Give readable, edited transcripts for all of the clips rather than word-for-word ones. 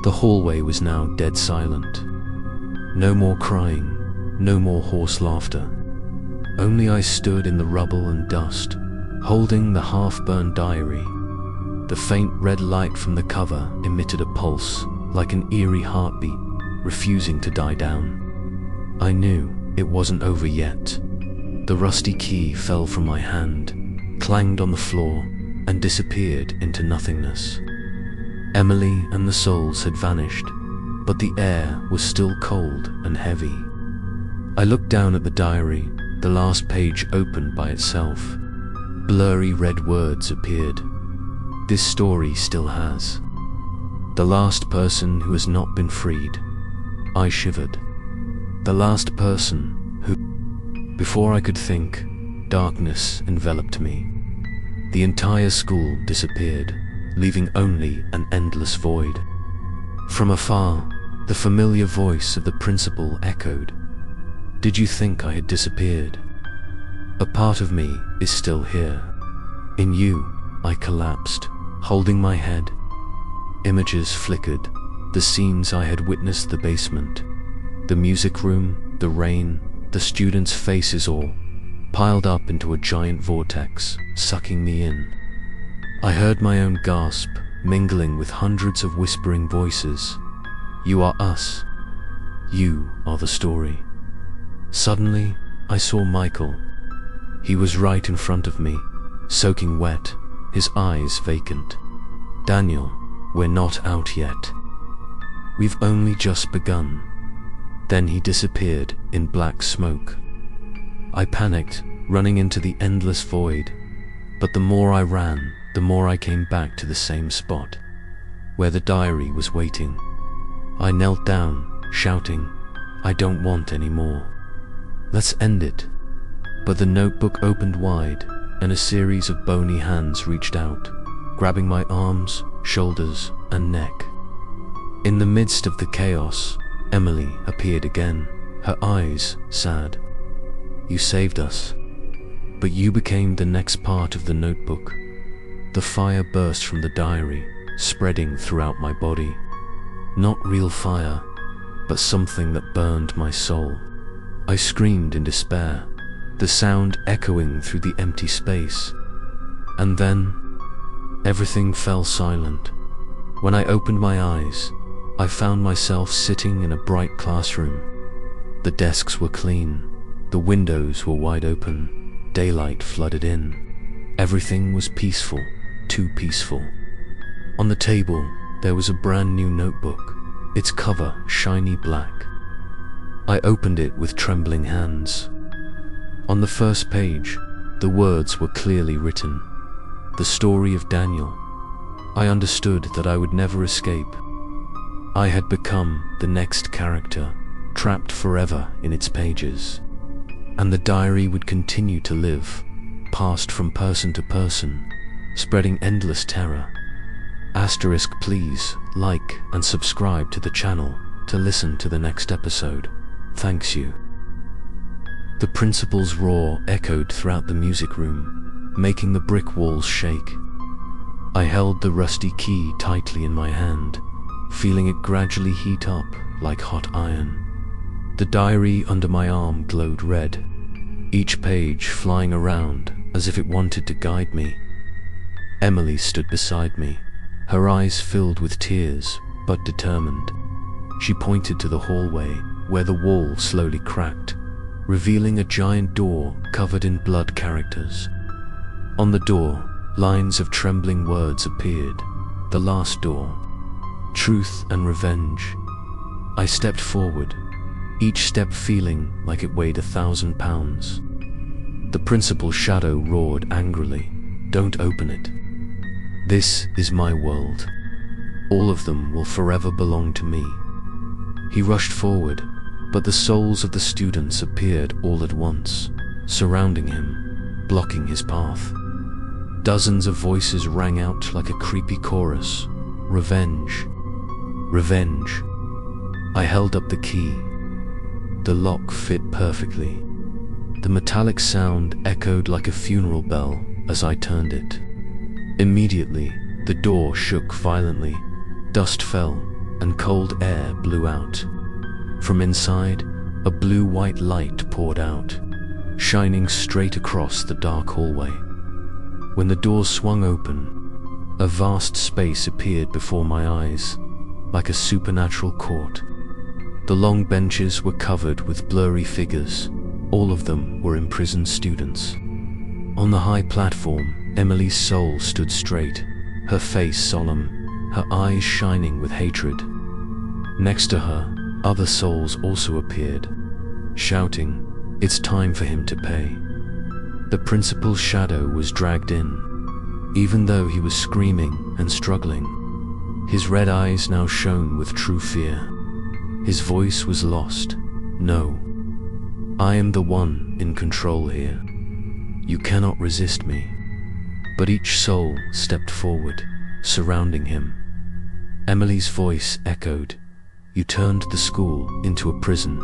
The hallway was now dead silent. No more crying, no more hoarse laughter. Only I stood in the rubble and dust, holding the half-burned diary. The faint red light from the cover emitted a pulse, like an eerie heartbeat, refusing to die down. I knew it wasn't over yet. The rusty key fell from my hand, clanged on the floor, and disappeared into nothingness. Emily and the souls had vanished, but the air was still cold and heavy. I looked down at the diary, the last page opened by itself. Blurry red words appeared. This story still has. The last person who has not been freed. I shivered. The last person who... Before I could think, darkness enveloped me. The entire school disappeared, leaving only an endless void. From afar, the familiar voice of the principal echoed. Did you think I had disappeared? A part of me is still here. In you, I collapsed, holding my head. Images flickered, the scenes I had witnessed: the basement, the music room, the rain, the students' faces, all piled up into a giant vortex, sucking me in. I heard my own gasp, mingling with hundreds of whispering voices. You are us. You are the story. Suddenly, I saw Michael. He was right in front of me, soaking wet, his eyes vacant. Daniel, we're not out yet. We've only just begun. Then he disappeared in black smoke. I panicked, running into the endless void. But the more I ran, the more I came back to the same spot, where the diary was waiting. I knelt down, shouting, I don't want any more. Let's end it. But the notebook opened wide, and a series of bony hands reached out, grabbing my arms, shoulders, and neck. In the midst of the chaos, Emily appeared again, her eyes sad. You saved us, but you became the next part of the notebook. The fire burst from the diary, spreading throughout my body. Not real fire, but something that burned my soul. I screamed in despair, the sound echoing through the empty space. And then, everything fell silent. When I opened my eyes, I found myself sitting in a bright classroom. The desks were clean, the windows were wide open, daylight flooded in. Everything was peaceful, too peaceful. On the table, there was a brand new notebook, its cover shiny black. I opened it with trembling hands. On the first page, the words were clearly written. The story of Daniel. I understood that I would never escape. I had become the next character, trapped forever in its pages. And the diary would continue to live, passed from person to person, spreading endless terror. Asterisk, please like and subscribe to the channel to listen to the next episode. Thanks you. The principal's roar echoed throughout the music room, making the brick walls shake. I held the rusty key tightly in my hand, feeling it gradually heat up like hot iron. The diary under my arm glowed red, each page flying around as if it wanted to guide me. Emily stood beside me, her eyes filled with tears, but determined. She pointed to the hallway, where the wall slowly cracked, revealing a giant door covered in blood characters. On the door, lines of trembling words appeared. The last door. Truth and revenge. I stepped forward, each step feeling like it weighed 1,000 pounds. The principal's shadow roared angrily, "Don't open it. This is my world. All of them will forever belong to me." He rushed forward, but the souls of the students appeared all at once, surrounding him, blocking his path. Dozens of voices rang out like a creepy chorus. Revenge. Revenge. I held up the key. The lock fit perfectly. The metallic sound echoed like a funeral bell as I turned it. Immediately, the door shook violently. Dust fell, and cold air blew out. From inside, a blue-white light poured out, shining straight across the dark hallway. When the doors swung open, a vast space appeared before my eyes, like a supernatural court. The long benches were covered with blurry figures. All of them were imprisoned students. On the high platform, Emily's soul stood straight, her face solemn, her eyes shining with hatred. Next to her, other souls also appeared, shouting, "It's time for him to pay." The principal's shadow was dragged in, even though he was screaming and struggling. His red eyes now shone with true fear. His voice was lost. "No, I am the one in control here. You cannot resist me." But each soul stepped forward, surrounding him. Emily's voice echoed, "You turned the school into a prison.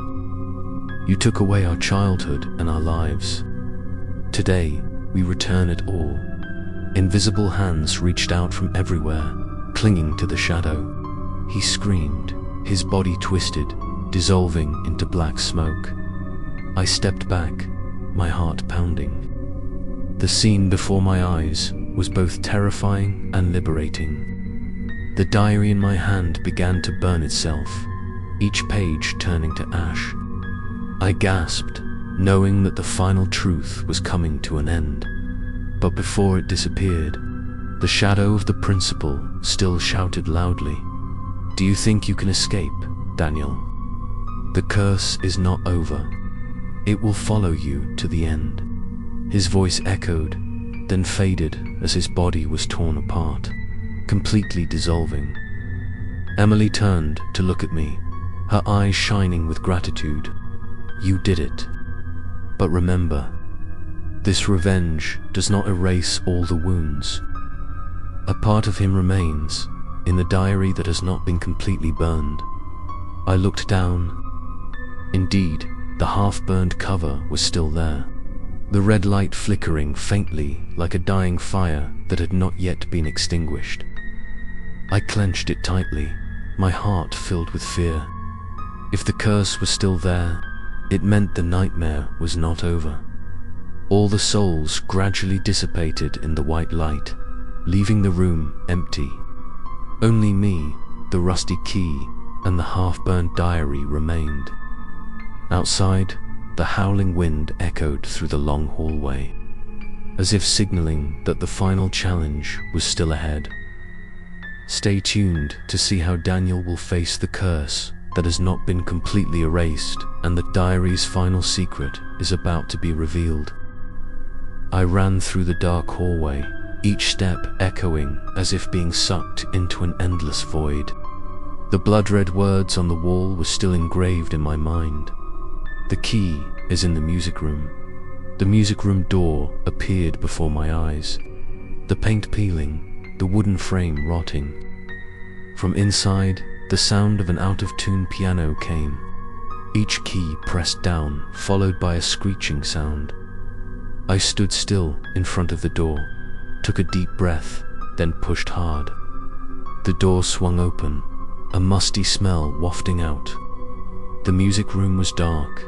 You took away our childhood and our lives. Today, we return it all." Invisible hands reached out from everywhere, clinging to the shadow. He screamed, his body twisted, dissolving into black smoke. I stepped back, my heart pounding. The scene before my eyes was both terrifying and liberating. The diary in my hand began to burn itself, each page turning to ash. I gasped, knowing that the final truth was coming to an end. But before it disappeared, the shadow of the principal still shouted loudly, "Do you think you can escape, Daniel? The curse is not over. It will follow you to the end." His voice echoed, then faded as his body was torn apart, completely dissolving. Emily turned to look at me, her eyes shining with gratitude. "You did it. But remember, this revenge does not erase all the wounds. A part of him remains in the diary that has not been completely burned." I looked down. Indeed, the half-burned cover was still there, the red light flickering faintly like a dying fire that had not yet been extinguished. I clenched it tightly, my heart filled with fear. If the curse was still there, it meant the nightmare was not over. All the souls gradually dissipated in the white light, leaving the room empty. Only me, the rusty key, and the half-burned diary remained. Outside, the howling wind echoed through the long hallway, as if signaling that the final challenge was still ahead. Stay tuned to see how Daniel will face the curse that has not been completely erased, and the diary's final secret is about to be revealed. I ran through the dark hallway, each step echoing as if being sucked into an endless void. The blood-red words on the wall were still engraved in my mind. "The key is in the music room." The music room door appeared before my eyes, the paint peeling, the wooden frame rotting. From inside, the sound of an out-of-tune piano came, each key pressed down, followed by a screeching sound. I stood still in front of the door, took a deep breath, then pushed hard. The door swung open, a musty smell wafting out. The music room was dark.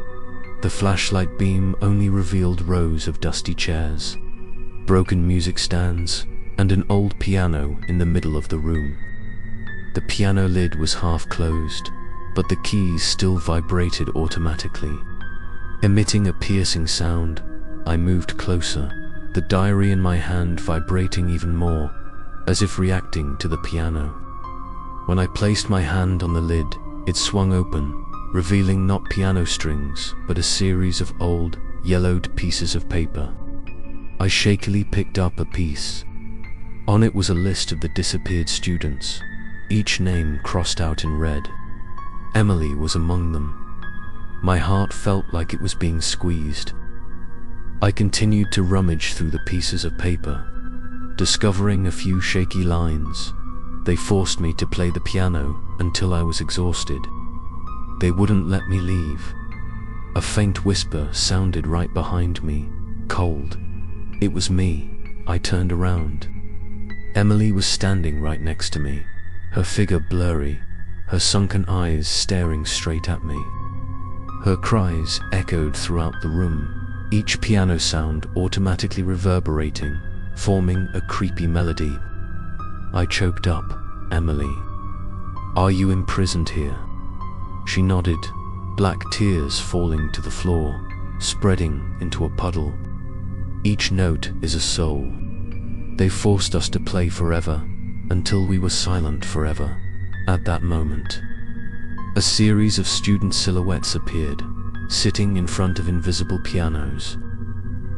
The flashlight beam only revealed rows of dusty chairs, broken music stands, and an old piano in the middle of the room. The piano lid was half closed, but the keys still vibrated automatically. Emitting a piercing sound, I moved closer, the diary in my hand vibrating even more, as if reacting to the piano. When I placed my hand on the lid, it swung open, revealing not piano strings, but a series of old, yellowed pieces of paper. I shakily picked up a piece. On it was a list of the disappeared students, each name crossed out in red. Emily was among them. My heart felt like it was being squeezed. I continued to rummage through the pieces of paper, discovering a few shaky lines. They forced me to play the piano until I was exhausted. They wouldn't let me leave. A faint whisper sounded right behind me, cold. It was me. I turned around. Emily was standing right next to me, her figure blurry, her sunken eyes staring straight at me. Her cries echoed throughout the room, each piano sound automatically reverberating, forming a creepy melody. I choked up. "Emily, are you imprisoned here?" She nodded, black tears falling to the floor, spreading into a puddle. "Each note is a soul. They forced us to play forever, until we were silent forever." At that moment, a series of student silhouettes appeared, sitting in front of invisible pianos,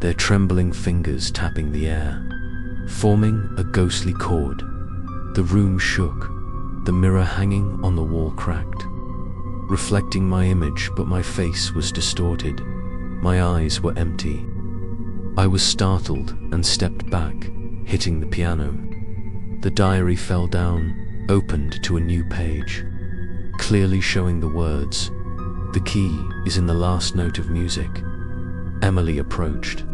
their trembling fingers tapping the air, forming a ghostly chord. The room shook, the mirror hanging on the wall cracked, reflecting my image, but my face was distorted. My eyes were empty. I was startled and stepped back, hitting the piano. The diary fell down, opened to a new page, clearly showing the words, "The key is in the last note of music." Emily approached,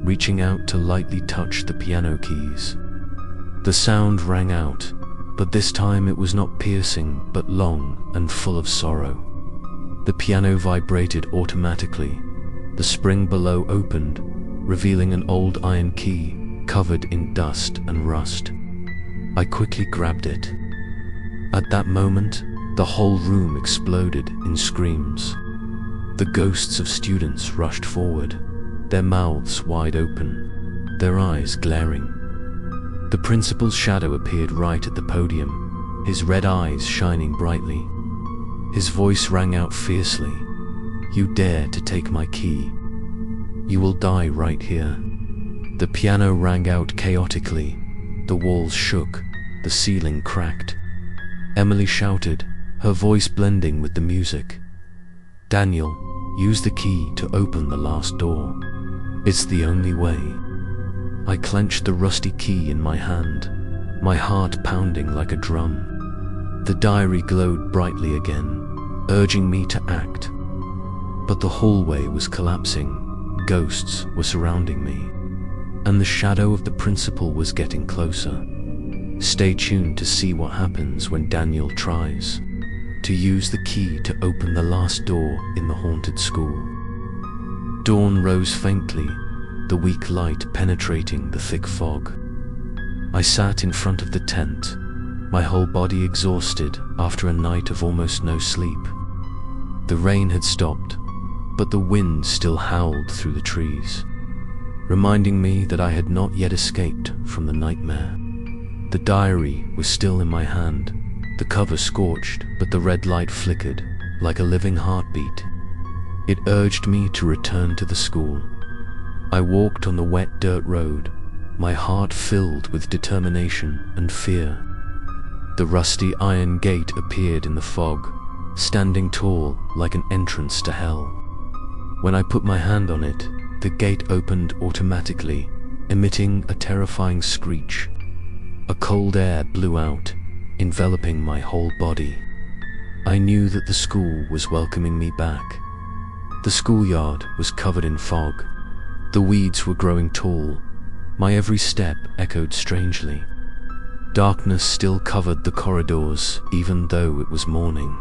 reaching out to lightly touch the piano keys. The sound rang out, but this time it was not piercing but long and full of sorrow. The piano vibrated automatically. The spring below opened, revealing an old iron key covered in dust and rust. I quickly grabbed it. At that moment, the whole room exploded in screams. The ghosts of students rushed forward, their mouths wide open, their eyes glaring. The principal's shadow appeared right at the podium, his red eyes shining brightly. His voice rang out fiercely, "You dare to take my key? You will die right here." The piano rang out chaotically. The walls shook, the ceiling cracked. Emily shouted, her voice blending with the music. "Daniel, use the key to open the last door. It's the only way." I clenched the rusty key in my hand, my heart pounding like a drum. The diary glowed brightly again, urging me to act. But the hallway was collapsing, ghosts were surrounding me, and the shadow of the principal was getting closer. Stay tuned to see what happens when Daniel tries to use the key to open the last door in the haunted school. Dawn rose faintly, the weak light penetrating the thick fog. I sat in front of the tent, my whole body exhausted after a night of almost no sleep. The rain had stopped, but the wind still howled through the trees, reminding me that I had not yet escaped from the nightmare. The diary was still in my hand, the cover scorched, but the red light flickered like a living heartbeat. It urged me to return to the school. I walked on the wet dirt road, my heart filled with determination and fear. The rusty iron gate appeared in the fog, standing tall like an entrance to hell. When I put my hand on it, the gate opened automatically, emitting a terrifying screech. A cold air blew out, enveloping my whole body. I knew that the school was welcoming me back. The schoolyard was covered in fog. The weeds were growing tall. My every step echoed strangely. Darkness still covered the corridors, even though it was morning.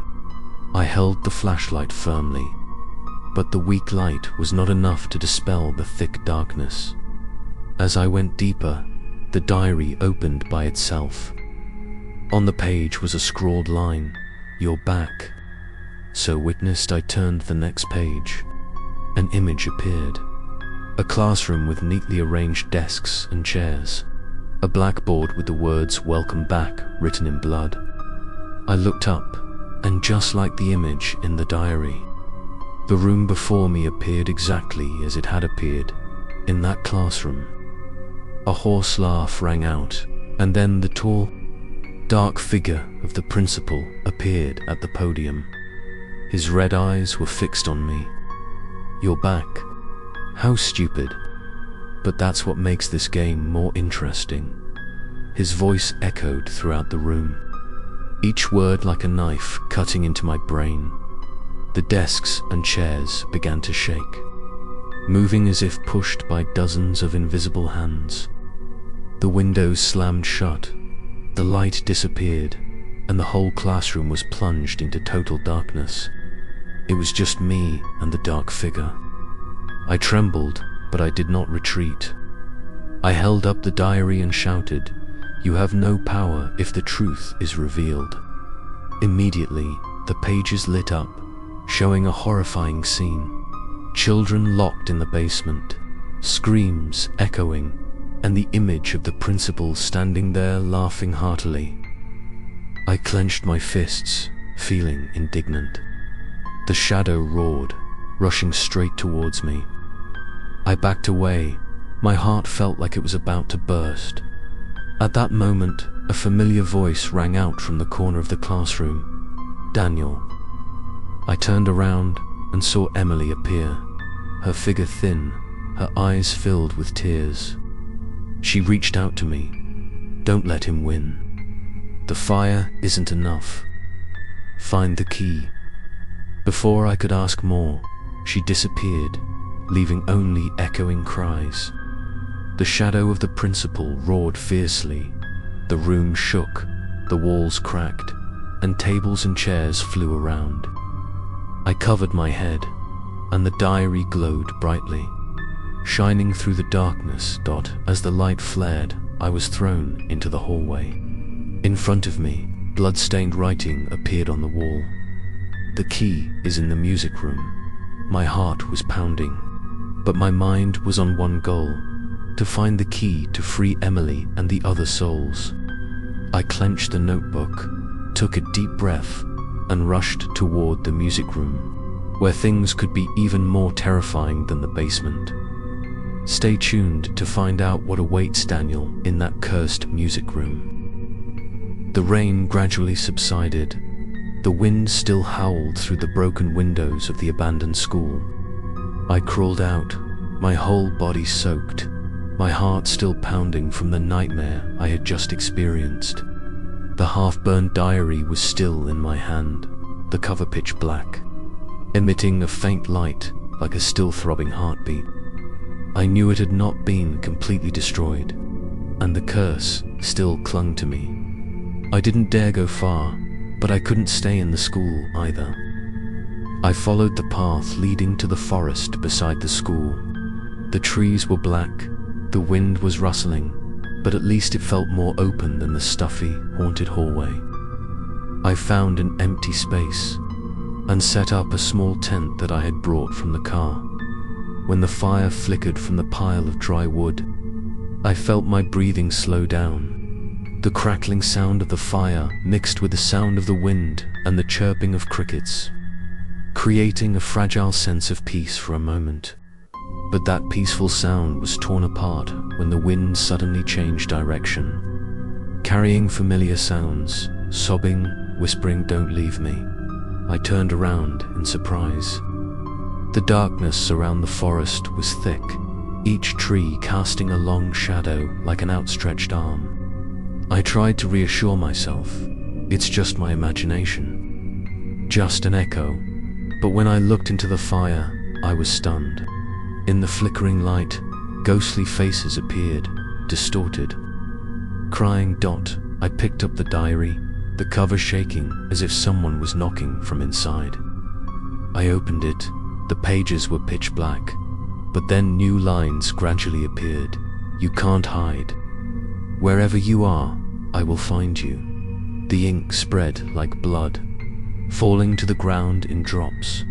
I held the flashlight firmly, but the weak light was not enough to dispel the thick darkness. As I went deeper, the diary opened by itself. On the page was a scrawled line, "You're back." So witnessed, I turned the next page. An image appeared. A classroom with neatly arranged desks and chairs. A blackboard with the words "Welcome back" written in blood. I looked up, and just like the image in the diary, the room before me appeared exactly as it had appeared in that classroom. A hoarse laugh rang out, and then the tall, dark figure of the principal appeared at the podium. His red eyes were fixed on me. "You're back. How stupid. But that's what makes this game more interesting." His voice echoed throughout the room, each word like a knife cutting into my brain. The desks and chairs began to shake, moving as if pushed by dozens of invisible hands. The windows slammed shut, the light disappeared, and the whole classroom was plunged into total darkness. It was just me and the dark figure. I trembled, but I did not retreat. I held up the diary and shouted, "You have no power if the truth is revealed." Immediately, the pages lit up, showing a horrifying scene. Children locked in the basement, screams echoing, and the image of the principal standing there laughing heartily. I clenched my fists, feeling indignant. The shadow roared, rushing straight towards me. I backed away. My heart felt like it was about to burst. At that moment, a familiar voice rang out from the corner of the classroom. "Daniel." I turned around and saw Emily appear, her figure thin, her eyes filled with tears. She reached out to me. "Don't let him win. The fire isn't enough. Find the key." Before I could ask more, she disappeared, leaving only echoing cries. The shadow of the principal roared fiercely. The room shook, the walls cracked, and tables and chairs flew around. I covered my head, and the diary glowed brightly, shining through the darkness. As the light flared, I was thrown into the hallway. In front of me, blood-stained writing appeared on the wall. "The key is in the music room." My heart was pounding, but my mind was on one goal: to find the key to free Emily and the other souls. I clenched the notebook, took a deep breath, and rushed toward the music room, where things could be even more terrifying than the basement. Stay tuned to find out what awaits Daniel in that cursed music room. The rain gradually subsided. The wind still howled through the broken windows of the abandoned school. I crawled out, my whole body soaked, my heart still pounding from the nightmare I had just experienced. The half-burned diary was still in my hand, the cover pitch black, emitting a faint light like a still-throbbing heartbeat. I knew it had not been completely destroyed, and the curse still clung to me. I didn't dare go far, but I couldn't stay in the school either. I followed the path leading to the forest beside the school. The trees were black, the wind was rustling, but at least it felt more open than the stuffy, haunted hallway. I found an empty space and set up a small tent that I had brought from the car. When the fire flickered from the pile of dry wood, I felt my breathing slow down. The crackling sound of the fire mixed with the sound of the wind and the chirping of crickets, creating a fragile sense of peace for a moment. But that peaceful sound was torn apart when the wind suddenly changed direction, carrying familiar sounds, sobbing, whispering, "Don't leave me." I turned around in surprise. The darkness around the forest was thick, each tree casting a long shadow like an outstretched arm. I tried to reassure myself, it's just my imagination, just an echo. But when I looked into the fire, I was stunned. In the flickering light, ghostly faces appeared, distorted. Crying. I picked up the diary, the cover shaking as if someone was knocking from inside. I opened it. The pages were pitch black, but then new lines gradually appeared. "You can't hide. Wherever you are, I will find you." The ink spread like blood, falling to the ground in drops.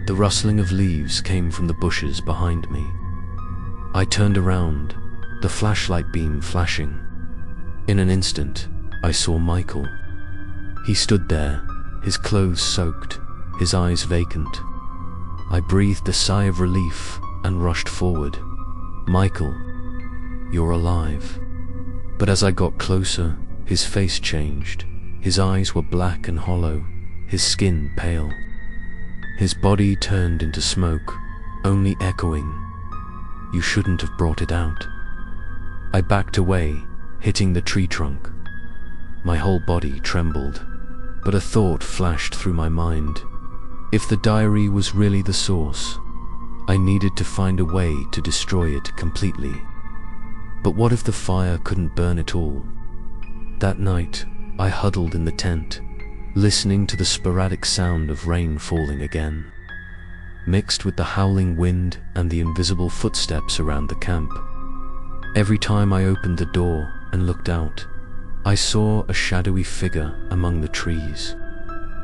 The rustling of leaves came from the bushes behind me. I turned around, the flashlight beam flashing. In an instant, I saw Michael. He stood there, his clothes soaked, his eyes vacant. I breathed a sigh of relief and rushed forward. "Michael, you're alive." But as I got closer, his face changed. His eyes were black and hollow, his skin pale. His body turned into smoke, only echoing, "You shouldn't have brought it out." I backed away, hitting the tree trunk. My whole body trembled, but a thought flashed through my mind. If the diary was really the source, I needed to find a way to destroy it completely. But what if the fire couldn't burn it all? That night, I huddled in the tent, listening to the sporadic sound of rain falling again, mixed with the howling wind and the invisible footsteps around the camp. Every time I opened the door and looked out, I saw a shadowy figure among the trees.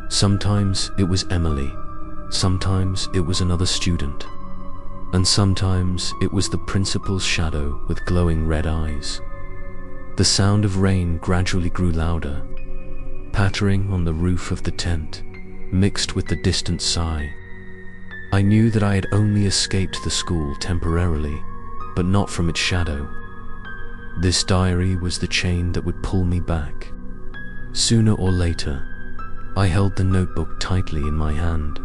Sometimes it was Emily, sometimes it was another student, and sometimes it was the principal's shadow with glowing red eyes. The sound of rain gradually grew louder, pattering on the roof of the tent, mixed with the distant sigh. I knew that I had only escaped the school temporarily, but not from its shadow. This diary was the chain that would pull me back. Sooner or later, I held the notebook tightly in my hand,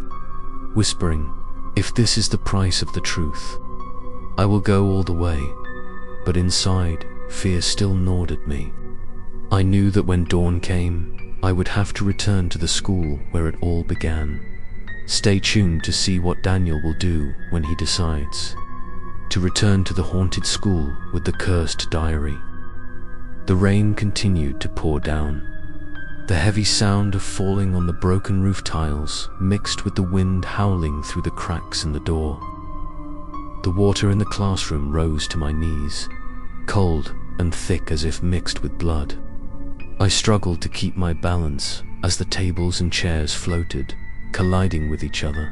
whispering, "If this is the price of the truth, I will go all the way." But inside, fear still gnawed at me. I knew that when dawn came, I would have to return to the school where it all began. Stay tuned to see what Daniel will do when he decides to return to the haunted school with the cursed diary. The rain continued to pour down. The heavy sound of falling on the broken roof tiles mixed with the wind howling through the cracks in the door. The water in the classroom rose to my knees, cold and thick as if mixed with blood. I struggled to keep my balance as the tables and chairs floated, colliding with each other,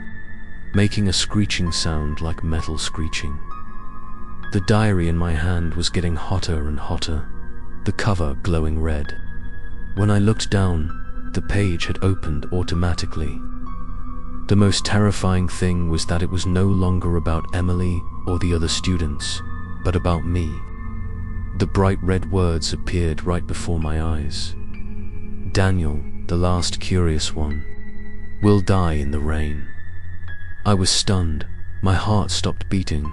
making a screeching sound like metal screeching. The diary in my hand was getting hotter and hotter, the cover glowing red. When I looked down, the page had opened automatically. The most terrifying thing was that it was no longer about Emily or the other students, but about me. The bright red words appeared right before my eyes. Daniel, the last curious one, will die in the rain. I was stunned. My heart stopped beating.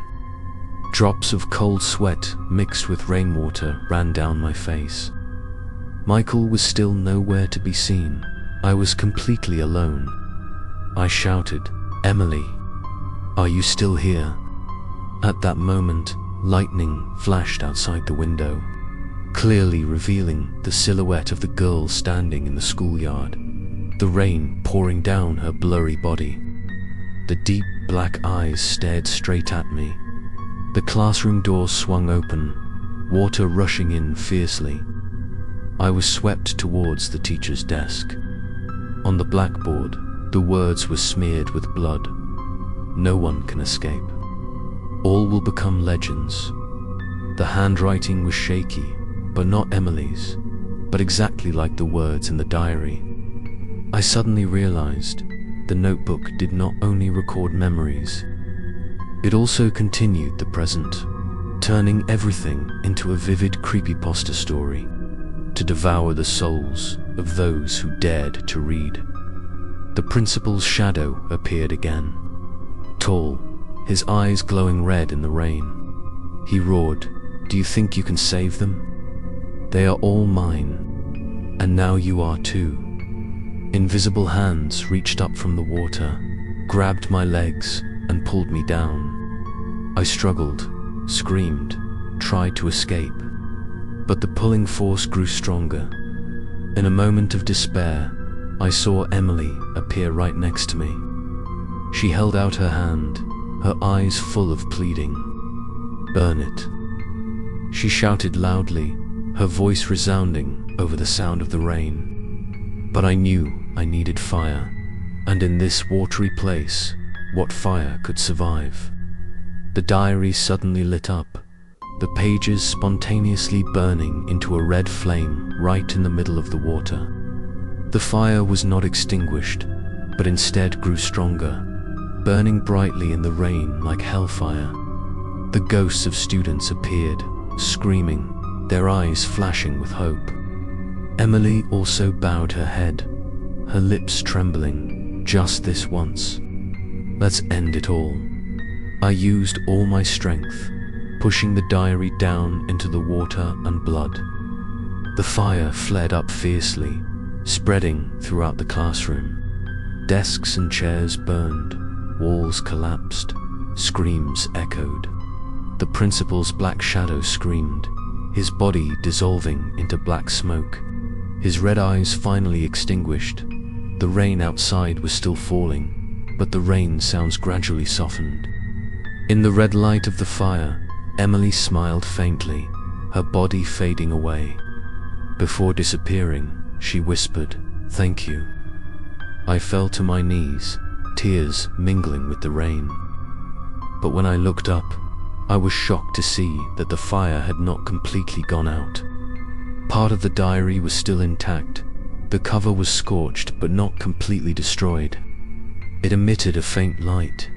Drops of cold sweat mixed with rainwater ran down my face. Michael was still nowhere to be seen. I was completely alone. I shouted, "Emily, are you still here?" At that moment, lightning flashed outside the window, clearly revealing the silhouette of the girl standing in the schoolyard, the rain pouring down her blurry body. The deep black eyes stared straight at me. The classroom door swung open, water rushing in fiercely. I was swept towards the teacher's desk. On the blackboard, the words were smeared with blood. "No one can escape. All will become legends." The handwriting was shaky, but not Emily's, but exactly like the words in the diary. I suddenly realized the notebook did not only record memories, it also continued the present, turning everything into a vivid creepypasta story to devour the souls of those who dared to read. The principal's shadow appeared again, tall, his eyes glowing red in the rain. He roared, "Do you think you can save them? They are all mine, and now you are too." Invisible hands reached up from the water, grabbed my legs, and pulled me down. I struggled, screamed, tried to escape, but the pulling force grew stronger. In a moment of despair, I saw Emily appear right next to me. She held out her hand, her eyes full of pleading. "Burn it," she shouted loudly, her voice resounding over the sound of the rain. But I knew I needed fire, and in this watery place, what fire could survive? The diary suddenly lit up, the pages spontaneously burning into a red flame right in the middle of the water. The fire was not extinguished, but instead grew stronger, burning brightly in the rain like hellfire. The ghosts of students appeared, screaming, their eyes flashing with hope. Emily also bowed her head, her lips trembling, "Just this once. Let's end it all." I used all my strength, pushing the diary down into the water and blood. The fire flared up fiercely, spreading throughout the classroom. Desks and chairs burned, walls collapsed, screams echoed. The principal's black shadow screamed, his body dissolving into black smoke. His red eyes finally extinguished. The rain outside was still falling, but the rain sounds gradually softened. In the red light of the fire, Emily smiled faintly, her body fading away. Before disappearing, she whispered, "Thank you." I fell to my knees, tears mingling with the rain. But when I looked up, I was shocked to see that the fire had not completely gone out. Part of the diary was still intact. The cover was scorched but not completely destroyed. It emitted a faint light,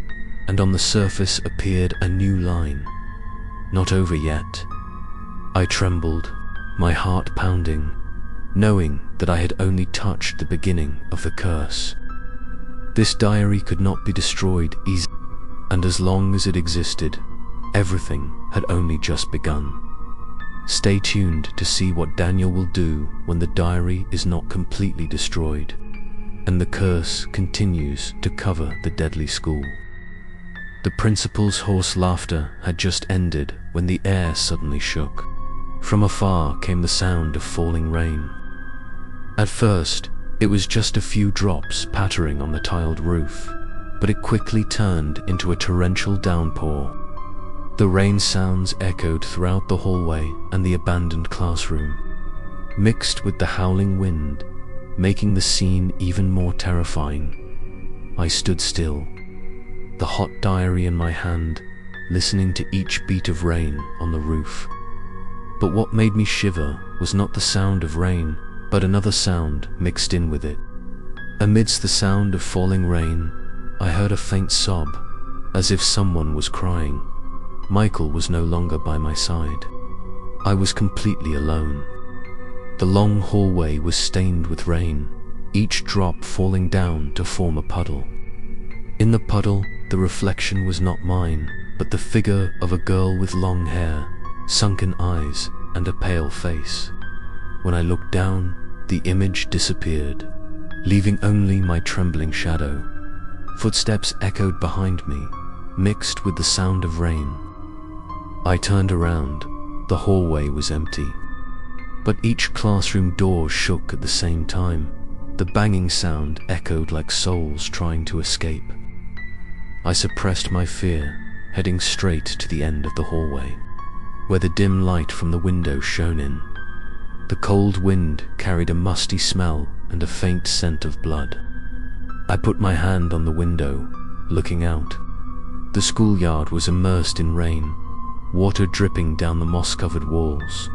and on the surface appeared a new line. "Not over yet." I trembled, my heart pounding, knowing that I had only touched the beginning of the curse. This diary could not be destroyed easily, and as long as it existed, everything had only just begun. Stay tuned to see what Daniel will do when the diary is not completely destroyed, and the curse continues to cover the deadly school. The principal's hoarse laughter had just ended when the air suddenly shook. From afar came the sound of falling rain. At first, it was just a few drops pattering on the tiled roof, but it quickly turned into a torrential downpour. The rain sounds echoed throughout the hallway and the abandoned classroom, mixed with the howling wind, making the scene even more terrifying. I stood still, the hot diary in my hand, listening to each beat of rain on the roof. But what made me shiver was not the sound of rain, but another sound mixed in with it. Amidst the sound of falling rain, I heard a faint sob, as if someone was crying. Michael was no longer by my side. I was completely alone. The long hallway was stained with rain, each drop falling down to form a puddle. In the puddle, the reflection was not mine, but the figure of a girl with long hair, sunken eyes, and a pale face. When I looked down, the image disappeared, leaving only my trembling shadow. Footsteps echoed behind me, mixed with the sound of rain. I turned around. The hallway was empty, but each classroom door shook at the same time. The banging sound echoed like souls trying to escape. I suppressed my fear, heading straight to the end of the hallway, where the dim light from the window shone in. The cold wind carried a musty smell and a faint scent of blood. I put my hand on the window, looking out. The schoolyard was immersed in rain, water dripping down the moss-covered walls.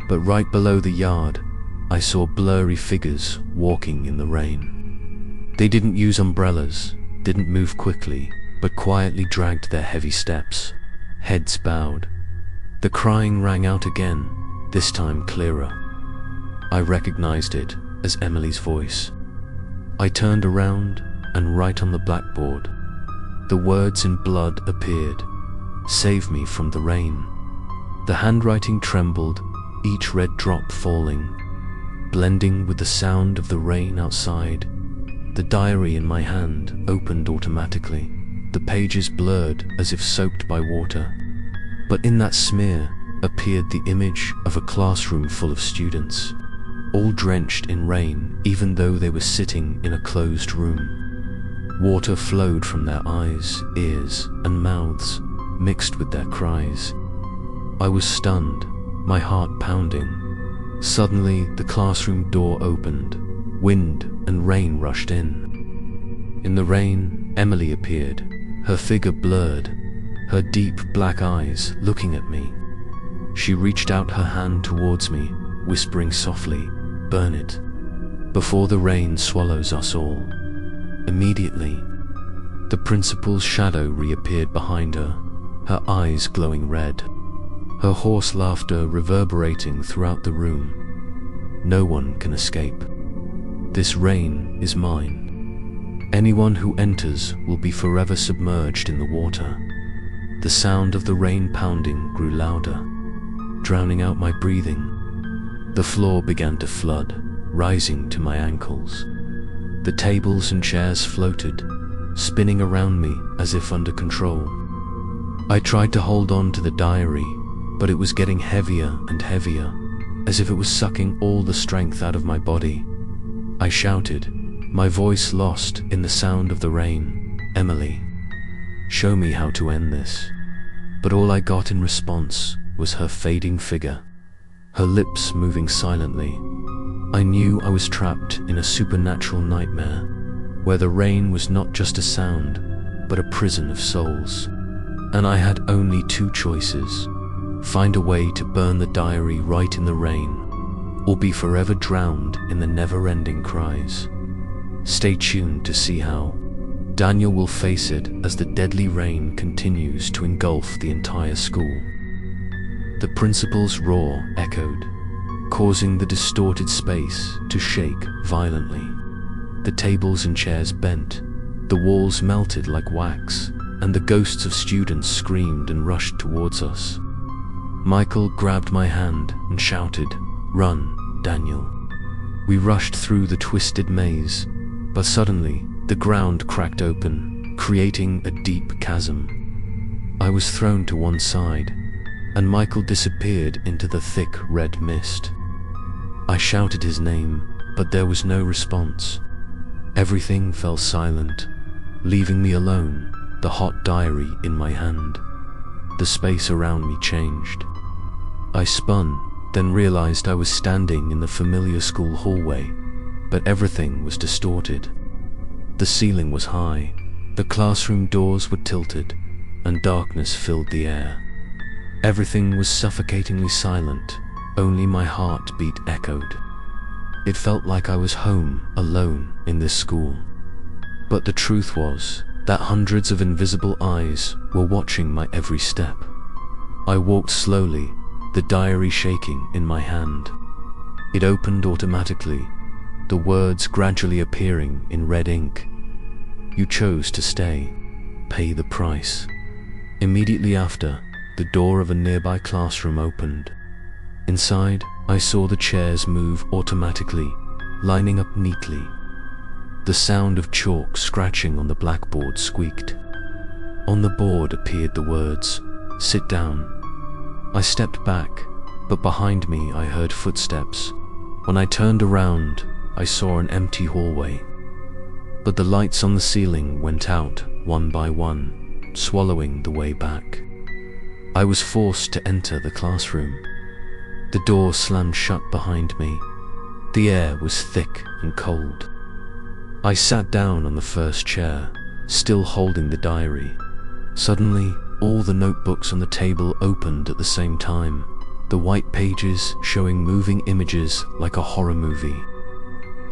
But right below the yard, I saw blurry figures walking in the rain. They didn't use umbrellas, didn't move quickly, but quietly dragged their heavy steps, heads bowed. The crying rang out again, this time clearer. I recognized it as Emily's voice. I turned around, and right on the blackboard, the words in blood appeared, "Save me from the rain." The handwriting trembled, each red drop falling, blending with the sound of the rain outside. The diary in my hand opened automatically, the pages blurred as if soaked by water. But in that smear appeared the image of a classroom full of students, all drenched in rain even though they were sitting in a closed room. Water flowed from their eyes, ears, and mouths, mixed with their cries. I was stunned, my heart pounding. Suddenly, the classroom door opened. Wind and rain rushed in. In the rain, Emily appeared, her figure blurred, her deep black eyes looking at me. She reached out her hand towards me, whispering softly, "Burn it, before the rain swallows us all." Immediately, the principal's shadow reappeared behind her, her eyes glowing red, her hoarse laughter reverberating throughout the room. "No one can escape. This rain is mine. Anyone who enters will be forever submerged in the water." The sound of the rain pounding grew louder, drowning out my breathing. The floor began to flood, rising to my ankles. The tables and chairs floated, spinning around me as if under control. I tried to hold on to the diary, but it was getting heavier and heavier. as if it was sucking all the strength out of my body. I shouted, my voice lost in the sound of the rain, "Emily, show me how to end this." But all I got in response was her fading figure, her lips moving silently. I knew I was trapped in a supernatural nightmare, where the rain was not just a sound, but a prison of souls. And I had only two choices: find a way to burn the diary right in the rain, or be forever drowned in the never-ending cries. Stay tuned to see how Daniel will face it as the deadly rain continues to engulf the entire school. The principal's roar echoed, causing the distorted space to shake violently. The tables and chairs bent, the walls melted like wax, and the ghosts of students screamed and rushed towards us. Michael grabbed my hand and shouted, "Run, Daniel." We rushed through the twisted maze, but suddenly the ground cracked open, creating a deep chasm. I was thrown to one side, and Michael disappeared into the thick red mist. I shouted his name, but there was no response. Everything fell silent, leaving me alone, the hot diary in my hand. The space around me changed. I spun, then realized I was standing in the familiar school hallway, but everything was distorted. The ceiling was high, the classroom doors were tilted, and darkness filled the air. Everything was suffocatingly silent, only my heartbeat echoed. It felt like I was home, alone in this school. But the truth was that hundreds of invisible eyes were watching my every step. I walked slowly, the diary shaking in my hand. It opened automatically, the words gradually appearing in red ink. "You chose to stay. Pay the price." Immediately after, the door of a nearby classroom opened. Inside, I saw the chairs move automatically, lining up neatly. The sound of chalk scratching on the blackboard squeaked. On the board appeared the words, "Sit down." I stepped back, but behind me I heard footsteps. When I turned around, I saw an empty hallway. But the lights on the ceiling went out one by one, swallowing the way back. I was forced to enter the classroom. The door slammed shut behind me. The air was thick and cold. I sat down on the first chair, still holding the diary. Suddenly, all the notebooks on the table opened at the same time, the white pages showing moving images like a horror movie.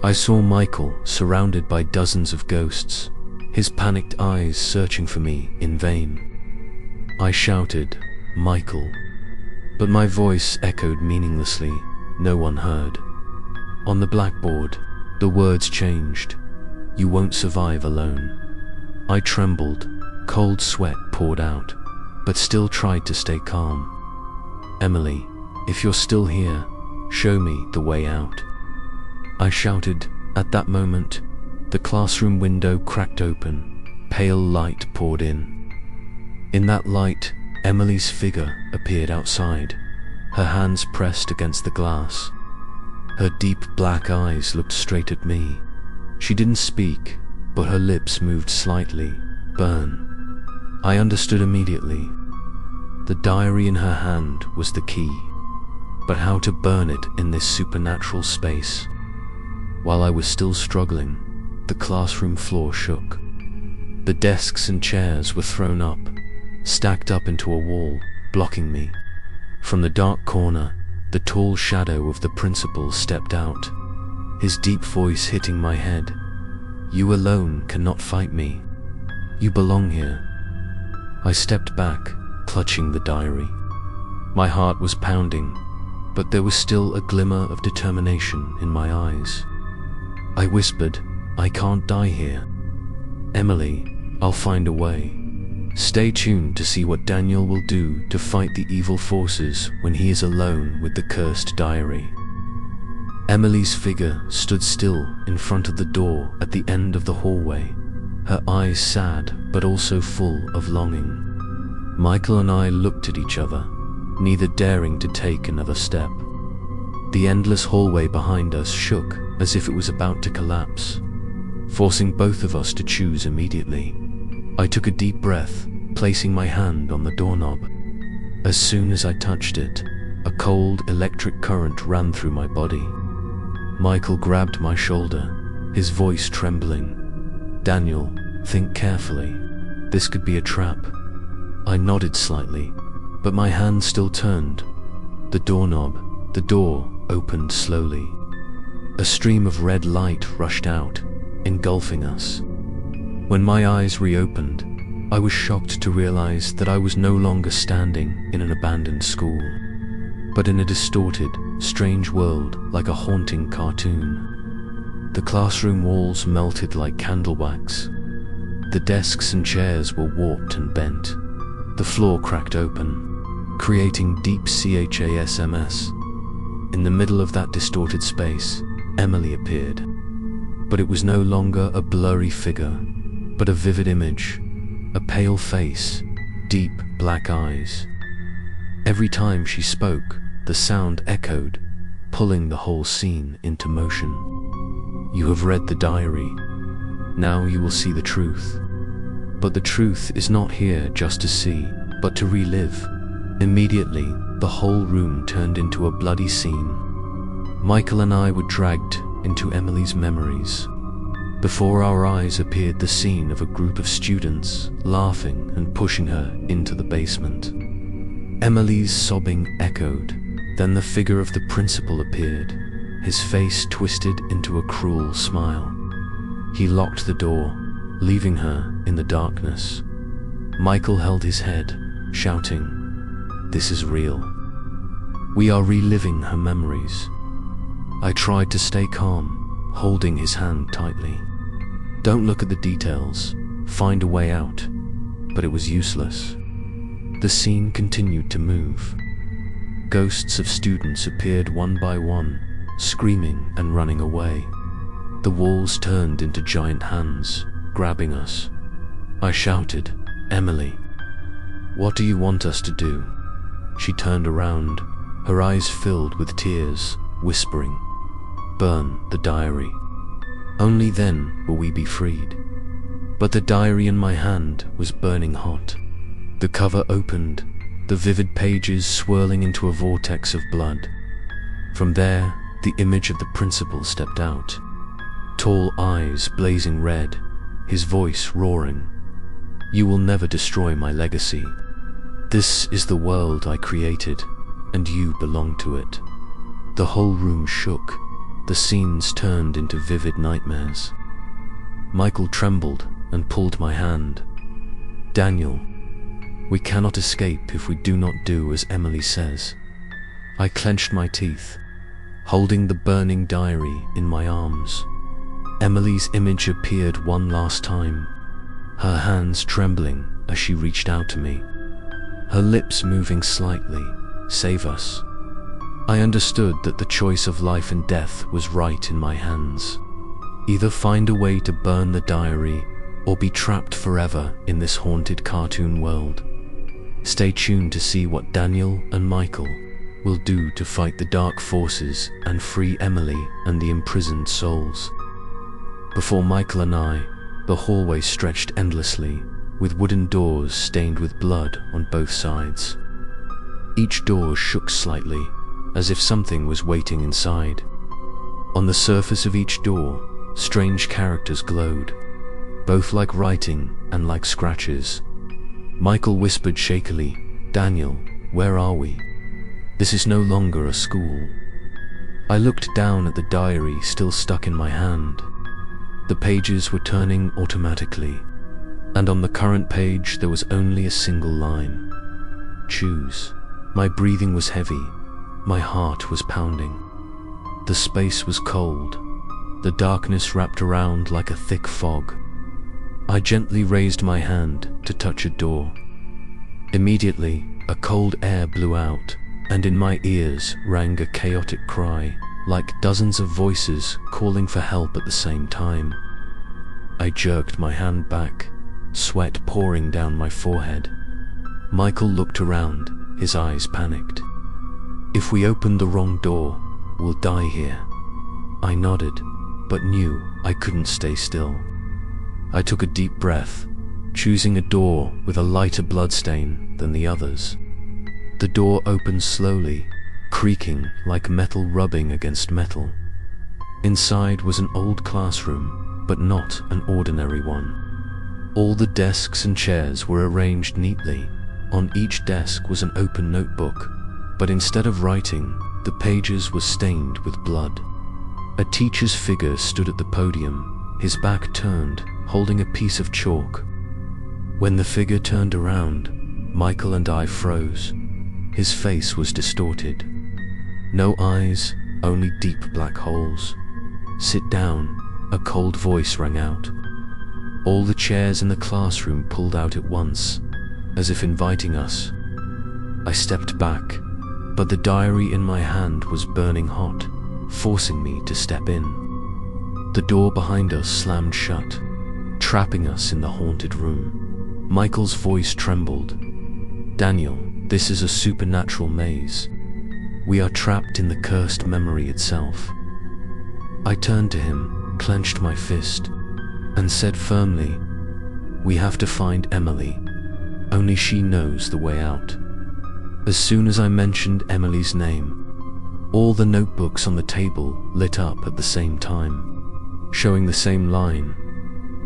I saw Michael surrounded by dozens of ghosts, his panicked eyes searching for me in vain. I shouted, "Michael," but my voice echoed meaninglessly. No one heard. On the blackboard, the words changed. "You won't survive alone." I trembled, cold sweat poured out, but still tried to stay calm. "Emily, if you're still here, show me the way out." I shouted. At that moment, the classroom window cracked open, pale light poured in. In that light, Emily's figure appeared outside, her hands pressed against the glass. Her deep black eyes looked straight at me. She didn't speak, but her lips moved slightly. "Burn." I understood immediately. The diary in her hand was the key, but how to burn it in this supernatural space? While I was still struggling, the classroom floor shook. The desks and chairs were thrown up, stacked up into a wall, blocking me. From the dark corner, the tall shadow of the principal stepped out, his deep voice hitting my head. "You alone cannot fight me. You belong here." I stepped back, clutching the diary. My heart was pounding, but there was still a glimmer of determination in my eyes. I whispered, "I can't die here. Emily, I'll find a way." Stay tuned to see what Daniel will do to fight the evil forces when he is alone with the cursed diary. Emily's figure stood still in front of the door at the end of the hallway, her eyes sad but also full of longing. Michael and I looked at each other, neither daring to take another step. The endless hallway behind us shook as if it was about to collapse, forcing both of us to choose immediately. I took a deep breath, placing my hand on the doorknob. As soon as I touched it, a cold electric current ran through my body. Michael grabbed my shoulder, his voice trembling. "Daniel, think carefully. This could be a trap." I nodded slightly, but my hand still turned. The door opened slowly. A stream of red light rushed out, engulfing us. When my eyes reopened, I was shocked to realize that I was no longer standing in an abandoned school, but in a distorted, strange world like a haunting cartoon. The classroom walls melted like candle wax. The desks and chairs were warped and bent. The floor cracked open, creating deep CHASMS. In the middle of that distorted space, Emily appeared. But it was no longer a blurry figure, but a vivid image, a pale face, deep black eyes. Every time she spoke, the sound echoed, pulling the whole scene into motion. "You have read the diary. Now you will see the truth. But the truth is not here just to see, but to relive." Immediately, the whole room turned into a bloody scene. Michael and I were dragged into Emily's memories. Before our eyes appeared the scene of a group of students laughing and pushing her into the basement. Emily's sobbing echoed. Then the figure of the principal appeared, his face twisted into a cruel smile. He locked the door, leaving her in the darkness. Michael held his head, shouting, "This is real. We are reliving her memories." I tried to stay calm, holding his hand tightly. "Don't look at the details. Find a way out." But it was useless. The scene continued to move. Ghosts of students appeared one by one, screaming and running away. The walls turned into giant hands, grabbing us. I shouted, "Emily, what do you want us to do?" She turned around, her eyes filled with tears, whispering, "Burn the diary. Only then will we be freed." But the diary in my hand was burning hot. The cover opened, the vivid pages swirling into a vortex of blood. From there, the image of the principal stepped out. Tall eyes blazing red, his voice roaring. "You will never destroy my legacy. This is the world I created, and you belong to it." The whole room shook. The scenes turned into vivid nightmares. Michael trembled and pulled my hand. "Daniel, we cannot escape if we do not do as Emily says." I clenched my teeth, holding the burning diary in my arms. Emily's image appeared one last time, her hands trembling as she reached out to me, her lips moving slightly. "Save us." I understood that the choice of life and death was right in my hands. Either find a way to burn the diary, or be trapped forever in this haunted cartoon world. Stay tuned to see what Daniel and Michael will do to fight the dark forces and free Emily and the imprisoned souls. Before Michael and I, the hallway stretched endlessly, with wooden doors stained with blood on both sides. Each door shook slightly, as if something was waiting inside. On the surface of each door, strange characters glowed, both like writing and like scratches. Michael whispered shakily, "Daniel, where are we? This is no longer a school." I looked down at the diary still stuck in my hand. The pages were turning automatically, and on the current page there was only a single line. "Choose." My breathing was heavy. My heart was pounding. The space was cold. The darkness wrapped around like a thick fog. I gently raised my hand to touch a door. Immediately, a cold air blew out, and in my ears rang a chaotic cry, like dozens of voices calling for help at the same time. I jerked my hand back, sweat pouring down my forehead. Michael looked around, his eyes panicked. If we opened the wrong door, will die here." I nodded, but knew I couldn't stay still. I took a deep breath, choosing a door with a lighter bloodstain than the others. The door opened slowly, creaking like metal rubbing against metal. Inside was an old classroom, but not an ordinary one. All the desks and chairs were arranged neatly. On each desk was an open notebook, but instead of writing, the pages were stained with blood. A teacher's figure stood at the podium, his back turned, holding a piece of chalk. When the figure turned around, Michael and I froze. His face was distorted. No eyes, only deep black holes. "Sit down," a cold voice rang out. All the chairs in the classroom pulled out at once, as if inviting us. I stepped back, but the diary in my hand was burning hot, forcing me to step in. The door behind us slammed shut, trapping us in the haunted room. Michael's voice trembled. "Daniel, this is a supernatural maze. We are trapped in the cursed memory itself." I turned to him, clenched my fist, and said firmly, "We have to find Emily. Only she knows the way out." As soon as I mentioned Emily's name, all the notebooks on the table lit up at the same time, showing the same line: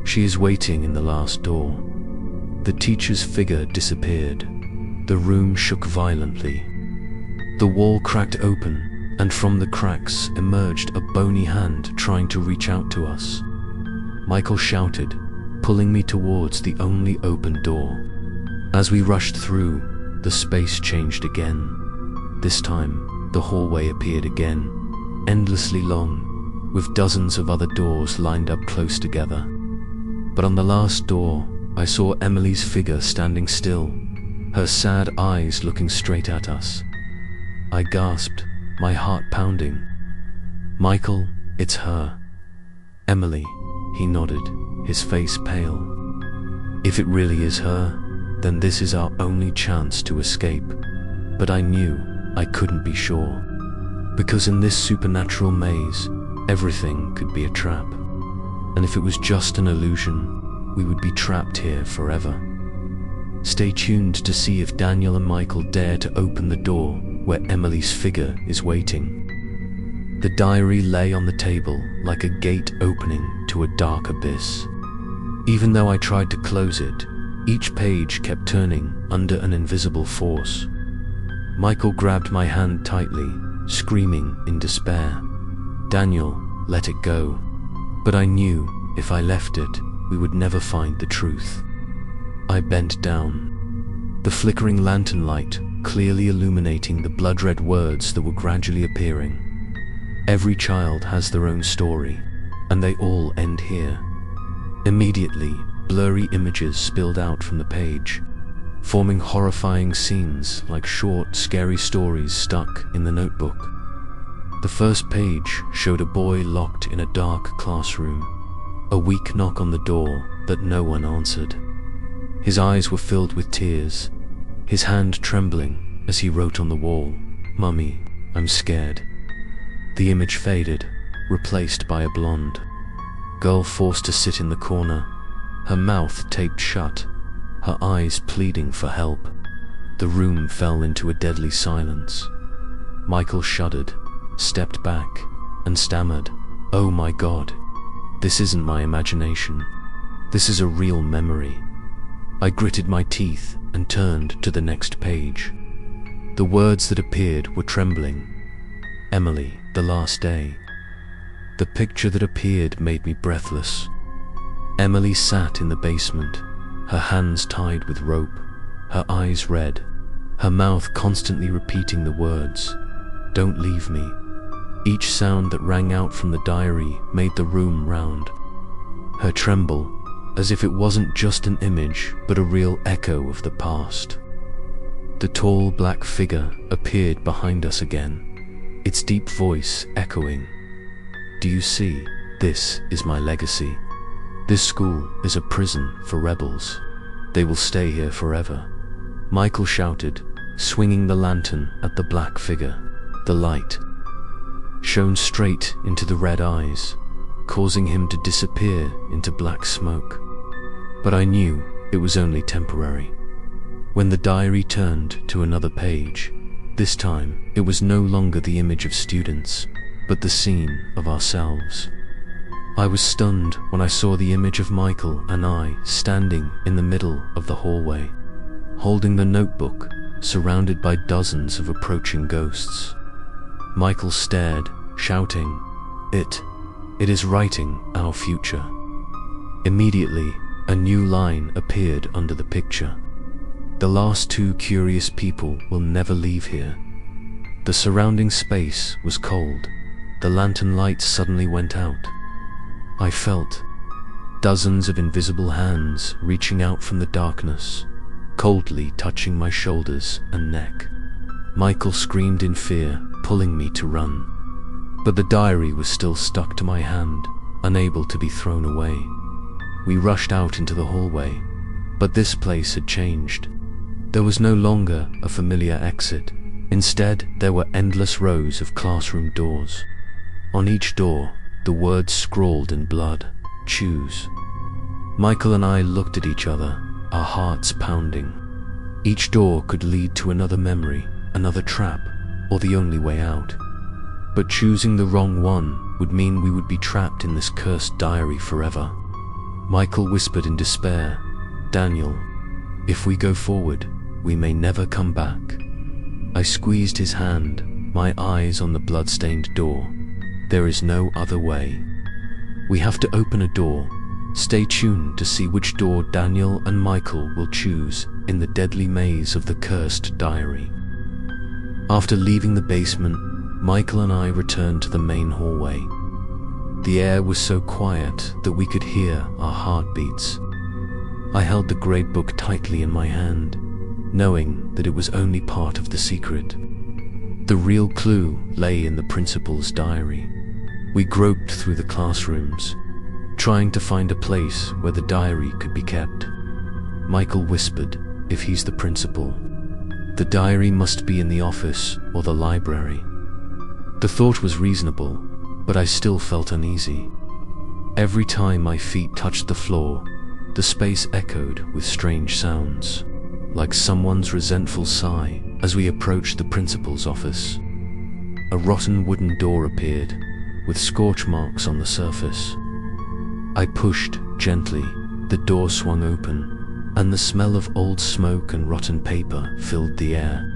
"She is waiting in the last door." The teacher's figure disappeared. The room shook violently. The wall cracked open, and from the cracks emerged a bony hand trying to reach out to us. Michael shouted, pulling me towards the only open door. As we rushed through, the space changed again. This time, the hallway appeared again, endlessly long, with dozens of other doors lined up close together. But on the last door, I saw Emily's figure standing still, her sad eyes looking straight at us. I gasped, my heart pounding. "Michael, it's her." "Emily," he nodded, his face pale. "If it really is her, then this is our only chance to escape." But I knew I couldn't be sure, because in this supernatural maze, everything could be a trap. And if it was just an illusion, we would be trapped here forever. Stay tuned to see if Daniel and Michael dare to open the door where Emily's figure is waiting. The diary lay on the table like a gate opening to a dark abyss. Even though I tried to close it, each page kept turning under an invisible force. Michael grabbed my hand tightly, screaming in despair. "Daniel, let it go." But I knew if I left it, we would never find the truth. I bent down, the flickering lantern light clearly illuminating the blood-red words that were gradually appearing. "Every child has their own story, and they all end here." Immediately, blurry images spilled out from the page, forming horrifying scenes like short, scary stories stuck in the notebook. The first page showed a boy locked in a dark classroom, a weak knock on the door that no one answered. His eyes were filled with tears, his hand trembling as he wrote on the wall, "Mummy, I'm scared." The image faded, replaced by a blonde girl forced to sit in the corner, her mouth taped shut, her eyes pleading for help. The room fell into a deadly silence. Michael shuddered, stepped back, and stammered, "Oh my God, this isn't my imagination. This is a real memory." I gritted my teeth and turned to the next page. The words that appeared were trembling. "Emily, the last day." The picture that appeared made me breathless. Emily sat in the basement, her hands tied with rope, her eyes red, her mouth constantly repeating the words, "Don't leave me." Each sound that rang out from the diary made the room round. Her tremble, as if it wasn't just an image, but a real echo of the past. The tall black figure appeared behind us again, its deep voice echoing. "Do you see? This is my legacy. This school is a prison for rebels. They will stay here forever." Michael shouted, swinging the lantern at the black figure. The light shone straight into the red eyes, causing him to disappear into black smoke. But I knew it was only temporary. When the diary turned to another page, this time it was no longer the image of students, but the scene of ourselves. I was stunned when I saw the image of Michael and I standing in the middle of the hallway, holding the notebook, surrounded by dozens of approaching ghosts. Michael stared, shouting, It is writing our future." Immediately, a new line appeared under the picture. "The last two curious people will never leave here." The surrounding space was cold. The lantern lights suddenly went out. I felt dozens of invisible hands reaching out from the darkness, coldly touching my shoulders and neck. Michael screamed in fear, pulling me to run. But the diary was still stuck to my hand, unable to be thrown away. We rushed out into the hallway, but this place had changed. There was no longer a familiar exit. Instead, there were endless rows of classroom doors. On each door, the words scrawled in blood, "Choose." Michael and I looked at each other, our hearts pounding. Each door could lead to another memory, another trap, or the only way out. But choosing the wrong one would mean we would be trapped in this cursed diary forever. Michael whispered in despair, "Daniel, if we go forward, we may never come back." I squeezed his hand, my eyes on the blood-stained door. There is no other way. We have to open a door. Stay tuned to see which door Daniel and Michael will choose in the deadly maze of the cursed diary. After leaving the basement, Michael and I returned to the main hallway. The air was so quiet that we could hear our heartbeats. I held the grade book tightly in my hand, knowing that it was only part of the secret. The real clue lay in the principal's diary. We groped through the classrooms, trying to find a place where the diary could be kept. Michael whispered, "If he's the principal, the diary must be in the office or the library." The thought was reasonable, but I still felt uneasy. Every time my feet touched the floor, the space echoed with strange sounds, like someone's resentful sigh as we approached the principal's office. A rotten wooden door appeared, with scorch marks on the surface. I pushed gently, the door swung open, and the smell of old smoke and rotten paper filled the air.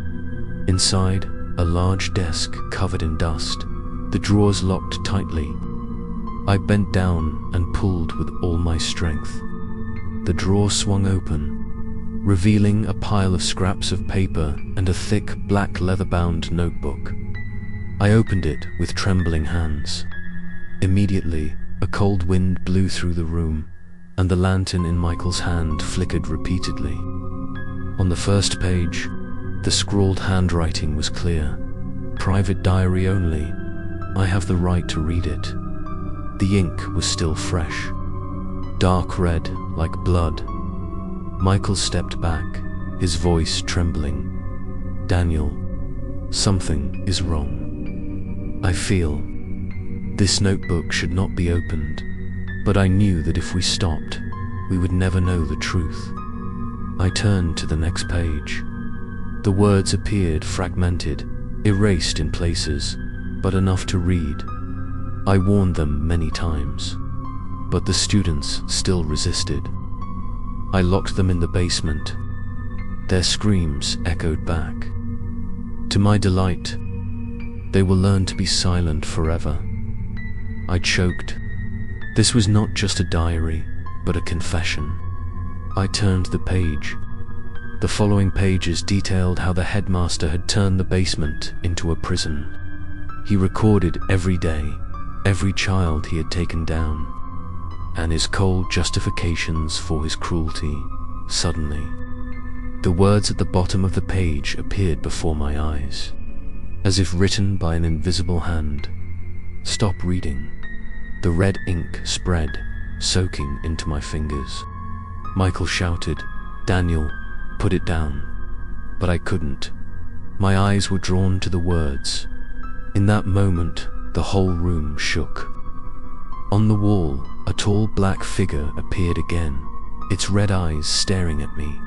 Inside, a large desk covered in dust, the drawers locked tightly. I bent down and pulled with all my strength. The drawer swung open, revealing a pile of scraps of paper and a thick black leather-bound notebook. I opened it with trembling hands. Immediately, a cold wind blew through the room, and the lantern in Michael's hand flickered repeatedly. On the first page, the scrawled handwriting was clear. "Private diary only. I have the right to read it." The ink was still fresh, dark red like blood. Michael stepped back, his voice trembling. "Daniel, something is wrong. I feel this notebook should not be opened, but I knew that if we stopped, we would never know the truth." I turned to the next page. The words appeared fragmented, erased in places, but enough to read. I warned them many times, but the students still resisted. I locked them in the basement. Their screams echoed back. To my delight, they will learn to be silent forever. I choked. This was not just a diary, but a confession. I turned the page. The following pages detailed how the headmaster had turned the basement into a prison. He recorded every day, every child he had taken down, and his cold justifications for his cruelty. Suddenly, the words at the bottom of the page appeared before my eyes, as if written by an invisible hand. "Stop reading." The red ink spread, soaking into my fingers. Michael shouted, "Daniel, put it down." But I couldn't. My eyes were drawn to the words. In that moment, The whole room shook. On the wall, a tall black figure appeared again, its red eyes staring at me.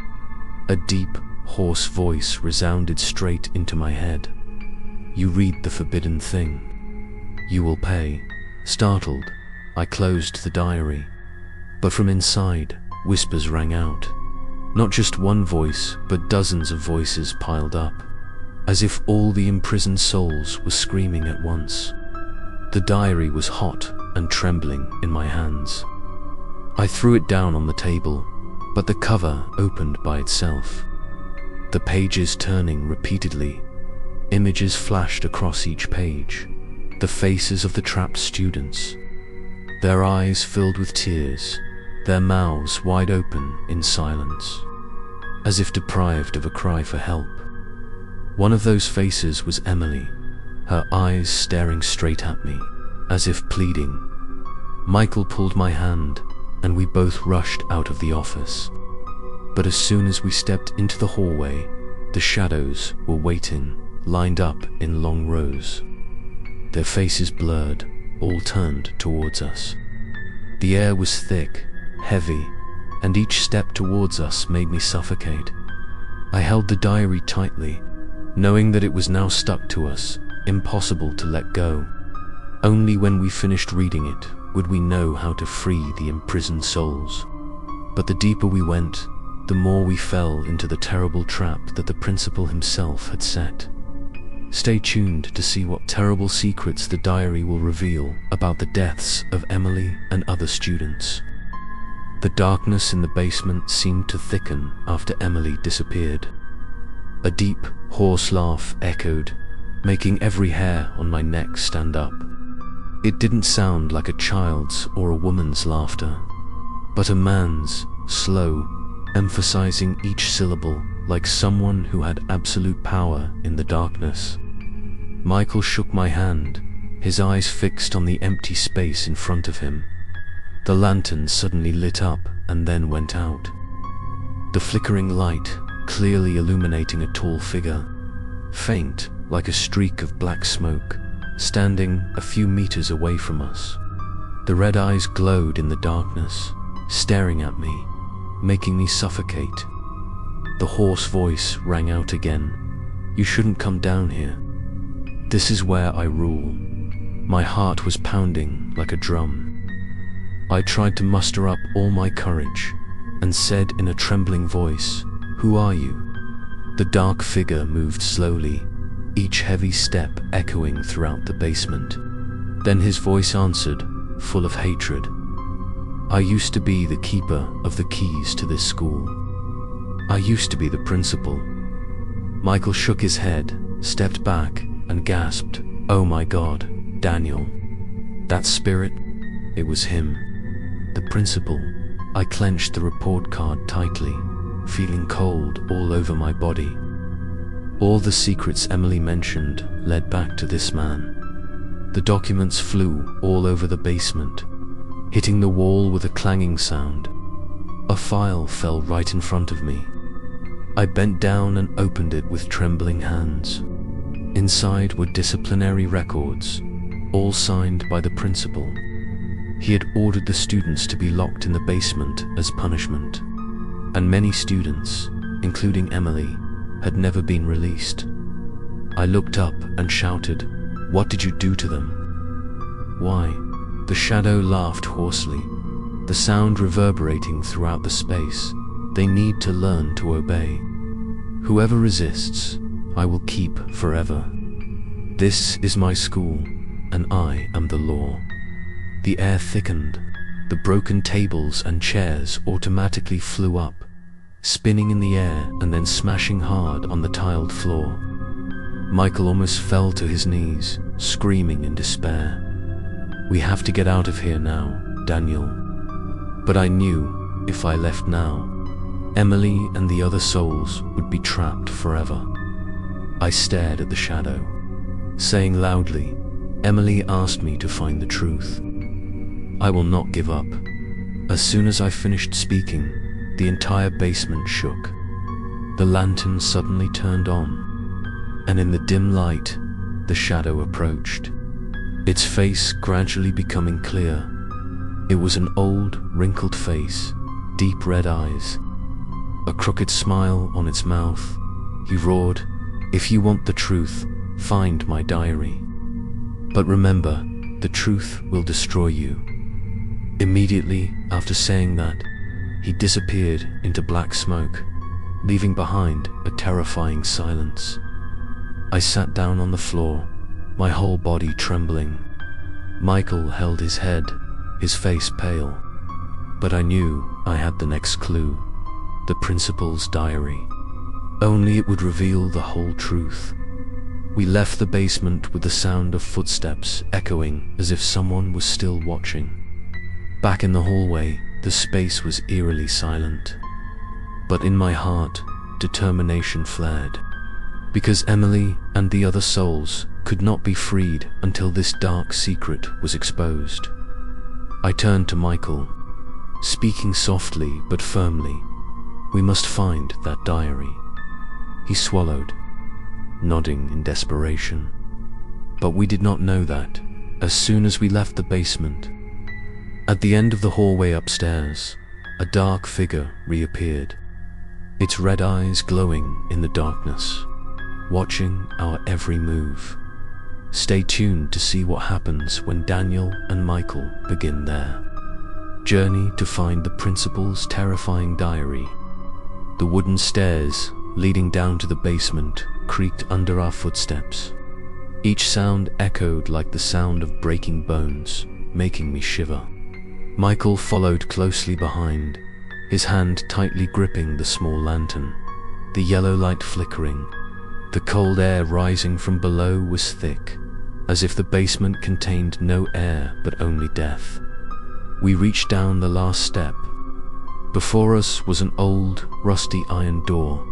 A deep, hoarse voice resounded straight into my head. "You read the forbidden thing. You will pay." Startled, I closed the diary. But from inside, whispers rang out. Not just one voice, but dozens of voices piled up, as if all the imprisoned souls were screaming at once. The diary was hot and trembling in my hands. I threw it down on the table, but the cover opened by itself. The pages turning repeatedly, images flashed across each page. The faces of the trapped students, their eyes filled with tears, their mouths wide open in silence, as if deprived of a cry for help. One of those faces was Emily, her eyes staring straight at me, as if pleading. Michael pulled my hand, and we both rushed out of the office. But as soon as we stepped into the hallway, the shadows were waiting, lined up in long rows. Their faces blurred, all turned towards us. The air was thick, heavy, and each step towards us made me suffocate. I held the diary tightly, knowing that it was now stuck to us, impossible to let go. Only when we finished reading it would we know how to free the imprisoned souls. But the deeper we went, the more we fell into the terrible trap that the principal himself had set. Stay tuned to see what terrible secrets the diary will reveal about the deaths of Emily and other students. The darkness in the basement seemed to thicken after Emily disappeared. A deep, hoarse laugh echoed, making every hair on my neck stand up. It didn't sound like a child's or a woman's laughter, but a man's, slow, emphasizing each syllable like someone who had absolute power in the darkness. Michael shook my hand, his eyes fixed on the empty space in front of him. The lantern suddenly lit up and then went out. The flickering light clearly illuminating a tall figure, faint like a streak of black smoke, standing a few meters away from us. The red eyes glowed in the darkness, staring at me, making me suffocate. The hoarse voice rang out again. "You shouldn't come down here. This is where I rule." My heart was pounding like a drum. I tried to muster up all my courage and said in a trembling voice, "Who are you?" The dark figure moved slowly, each heavy step echoing throughout the basement. Then his voice answered, full of hatred. "I used to be the keeper of the keys to this school. I used to be the principal." Michael shook his head, stepped back, and gasped, "Oh my God, Daniel. That spirit?" It was him. The principal. I clenched the report card tightly, feeling cold all over my body. All the secrets Emily mentioned led back to this man. The documents flew all over the basement, hitting the wall with a clanging sound. A file fell right in front of me. I bent down and opened it with trembling hands. Inside were disciplinary records, all signed by the principal. He had ordered the students to be locked in the basement as punishment, and many students, including Emily, had never been released. I looked up and shouted, "What did you do to them?" "Why?" The shadow laughed hoarsely, the sound reverberating throughout the space. "They need to learn to obey. Whoever resists, I will keep forever. This is my school, and I am the law." The air thickened. The broken tables and chairs automatically flew up, spinning in the air and then smashing hard on the tiled floor. Michael almost fell to his knees, screaming in despair. "We have to get out of here now, Daniel." But I knew, if I left now, Emily and the other souls would be trapped forever. I stared at the shadow, saying loudly, "Emily asked me to find the truth. I will not give up." As soon as I finished speaking, the entire basement shook. The lantern suddenly turned on, and in the dim light, the shadow approached. its face gradually becoming clear. It was an old, wrinkled face, deep red eyes, a crooked smile on its mouth. He roared, "If you want the truth, find my diary. But remember, the truth will destroy you." Immediately after saying that, he disappeared into black smoke, leaving behind a terrifying silence. I sat down on the floor, my whole body trembling. Michael held his head, his face pale. But I knew I had the next clue, the principal's diary. Only it would reveal the whole truth. We left the basement with the sound of footsteps echoing as if someone was still watching. Back in the hallway, the space was eerily silent. But in my heart, determination flared. Because Emily and the other souls could not be freed until this dark secret was exposed. I turned to Michael, speaking softly but firmly. "We must find that diary." He swallowed, nodding in desperation. But we did not know that, as soon as we left the basement. At the end of the hallway upstairs, a dark figure reappeared, its red eyes glowing in the darkness, watching our every move. Stay tuned to see what happens when Daniel and Michael begin their journey to find the principal's terrifying diary. The wooden stairs leading down to the basement creaked under our footsteps. Each sound echoed like the sound of breaking bones, making me shiver. Michael followed closely behind, his hand tightly gripping the small lantern, the yellow light flickering. The cold air rising from below was thick, as if the basement contained no air but only death. We reached down the last step. Before us was an old, rusty iron door,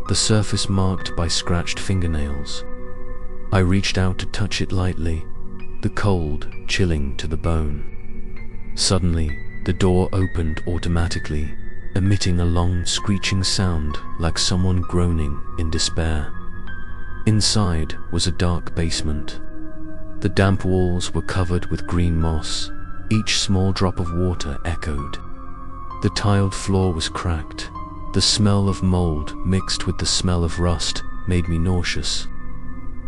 the surface marked by scratched fingernails. I reached out to touch it lightly, the cold chilling to the bone. Suddenly, the door opened automatically, emitting a long screeching sound like someone groaning in despair. Inside was a dark basement. The damp walls were covered with green moss. Each small drop of water echoed. The tiled floor was cracked. The smell of mold mixed with the smell of rust made me nauseous.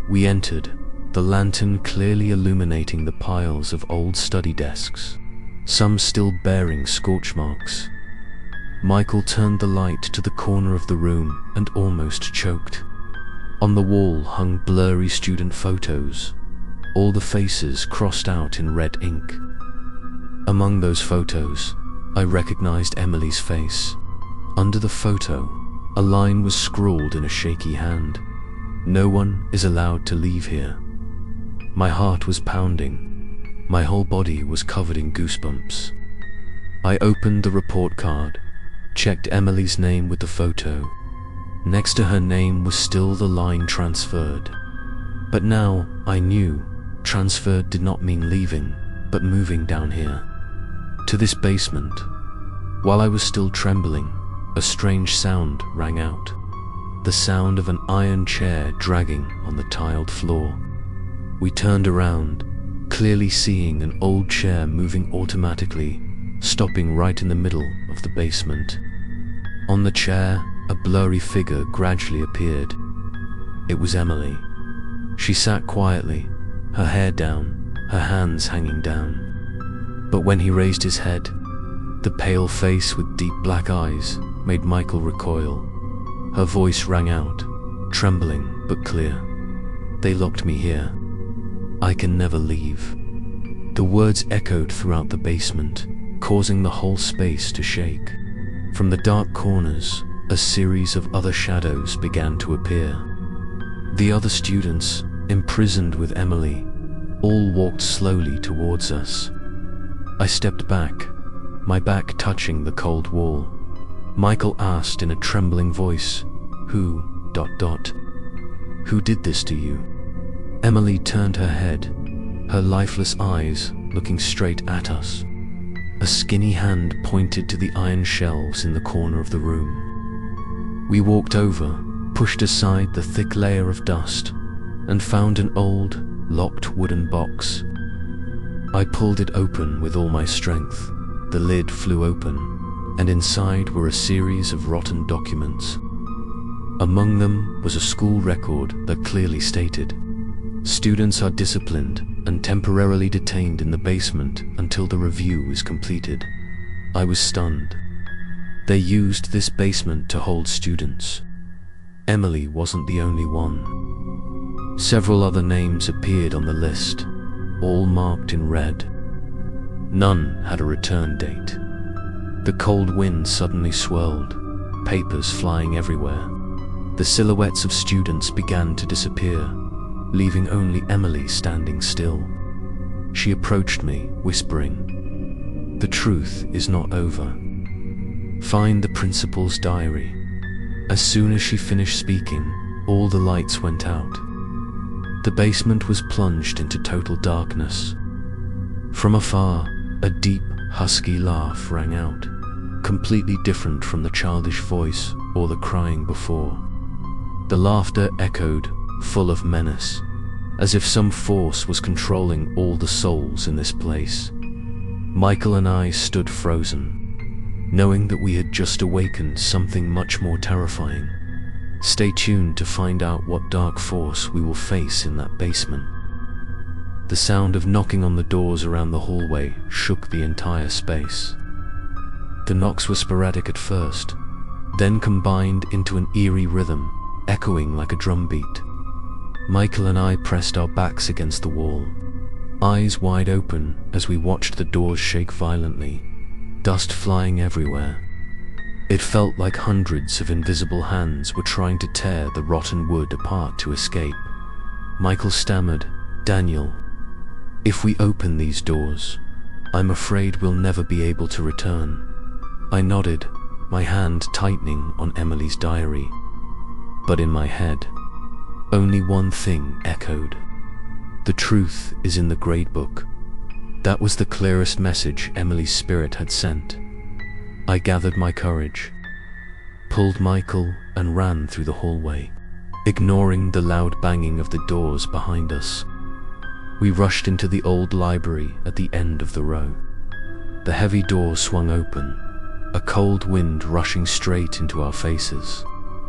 We entered, the lantern clearly illuminating the piles of old study desks, some still bearing scorch marks. Michael turned the light to the corner of the room and almost choked. On the wall hung blurry student photos, all the faces crossed out in red ink. Among those photos, I recognized Emily's face. Under the photo, a line was scrawled in a shaky hand. "No one is allowed to leave here." My heart was pounding. My whole body was covered in goosebumps. I opened the report card, checked Emily's name with the photo. Next to her name was still the line "transferred." But now I knew transferred did not mean leaving, but moving down here, to this basement. While I was still trembling, a strange sound rang out. The sound of an iron chair dragging on the tiled floor. We turned around, clearly seeing an old chair moving automatically, stopping right in the middle of the basement. On the chair, a blurry figure gradually appeared. It was Emily. She sat quietly, her hair down, her hands hanging down. But when he raised his head, the pale face with deep black eyes made Michael recoil. Her voice rang out, trembling but clear. "They locked me here. I can never leave." The words echoed throughout the basement, causing the whole space to shake. From the dark corners, a series of other shadows began to appear. The other students, imprisoned with Emily, all walked slowly towards us. I stepped back, my back touching the cold wall. Michael asked in a trembling voice, Who did this to you?" Emily turned her head, her lifeless eyes looking straight at us. A skinny hand pointed to the iron shelves in the corner of the room. We walked over, pushed aside the thick layer of dust, and found an old, locked wooden box. I pulled it open with all my strength. The lid flew open, and inside were a series of rotten documents. Among them was a school record that clearly stated, "Students are disciplined and temporarily detained in the basement until the review is completed." I was stunned. They used this basement to hold students. Emily wasn't the only one. Several other names appeared on the list, all marked in red. None had a return date. The cold wind suddenly swirled, papers flying everywhere. The silhouettes of students began to disappear, leaving only Emily standing still. She approached me, whispering, "The truth is not over. Find the principal's diary." As soon as she finished speaking, all the lights went out. The basement was plunged into total darkness. From afar, a deep, husky laugh rang out, completely different from the childish voice or the crying before. The laughter echoed, full of menace, as if some force was controlling all the souls in this place. Michael and I stood frozen, knowing that we had just awakened something much more terrifying. Stay tuned to find out what dark force we will face in that basement. The sound of knocking on the doors around the hallway shook the entire space. The knocks were sporadic at first, then combined into an eerie rhythm, echoing like a drumbeat. Michael and I pressed our backs against the wall, eyes wide open as we watched the doors shake violently, dust flying everywhere. It felt like hundreds of invisible hands were trying to tear the rotten wood apart to escape. Michael stammered, "Daniel, if we open these doors, I'm afraid we'll never be able to return." I nodded, my hand tightening on Emily's diary. But in my head, only one thing echoed. The truth is in the grade book. That was the clearest message Emily's spirit had sent. I gathered my courage, pulled Michael, and ran through the hallway, ignoring the loud banging of the doors behind us. We rushed into the old library at the end of the row. The heavy door swung open, a cold wind rushing straight into our faces.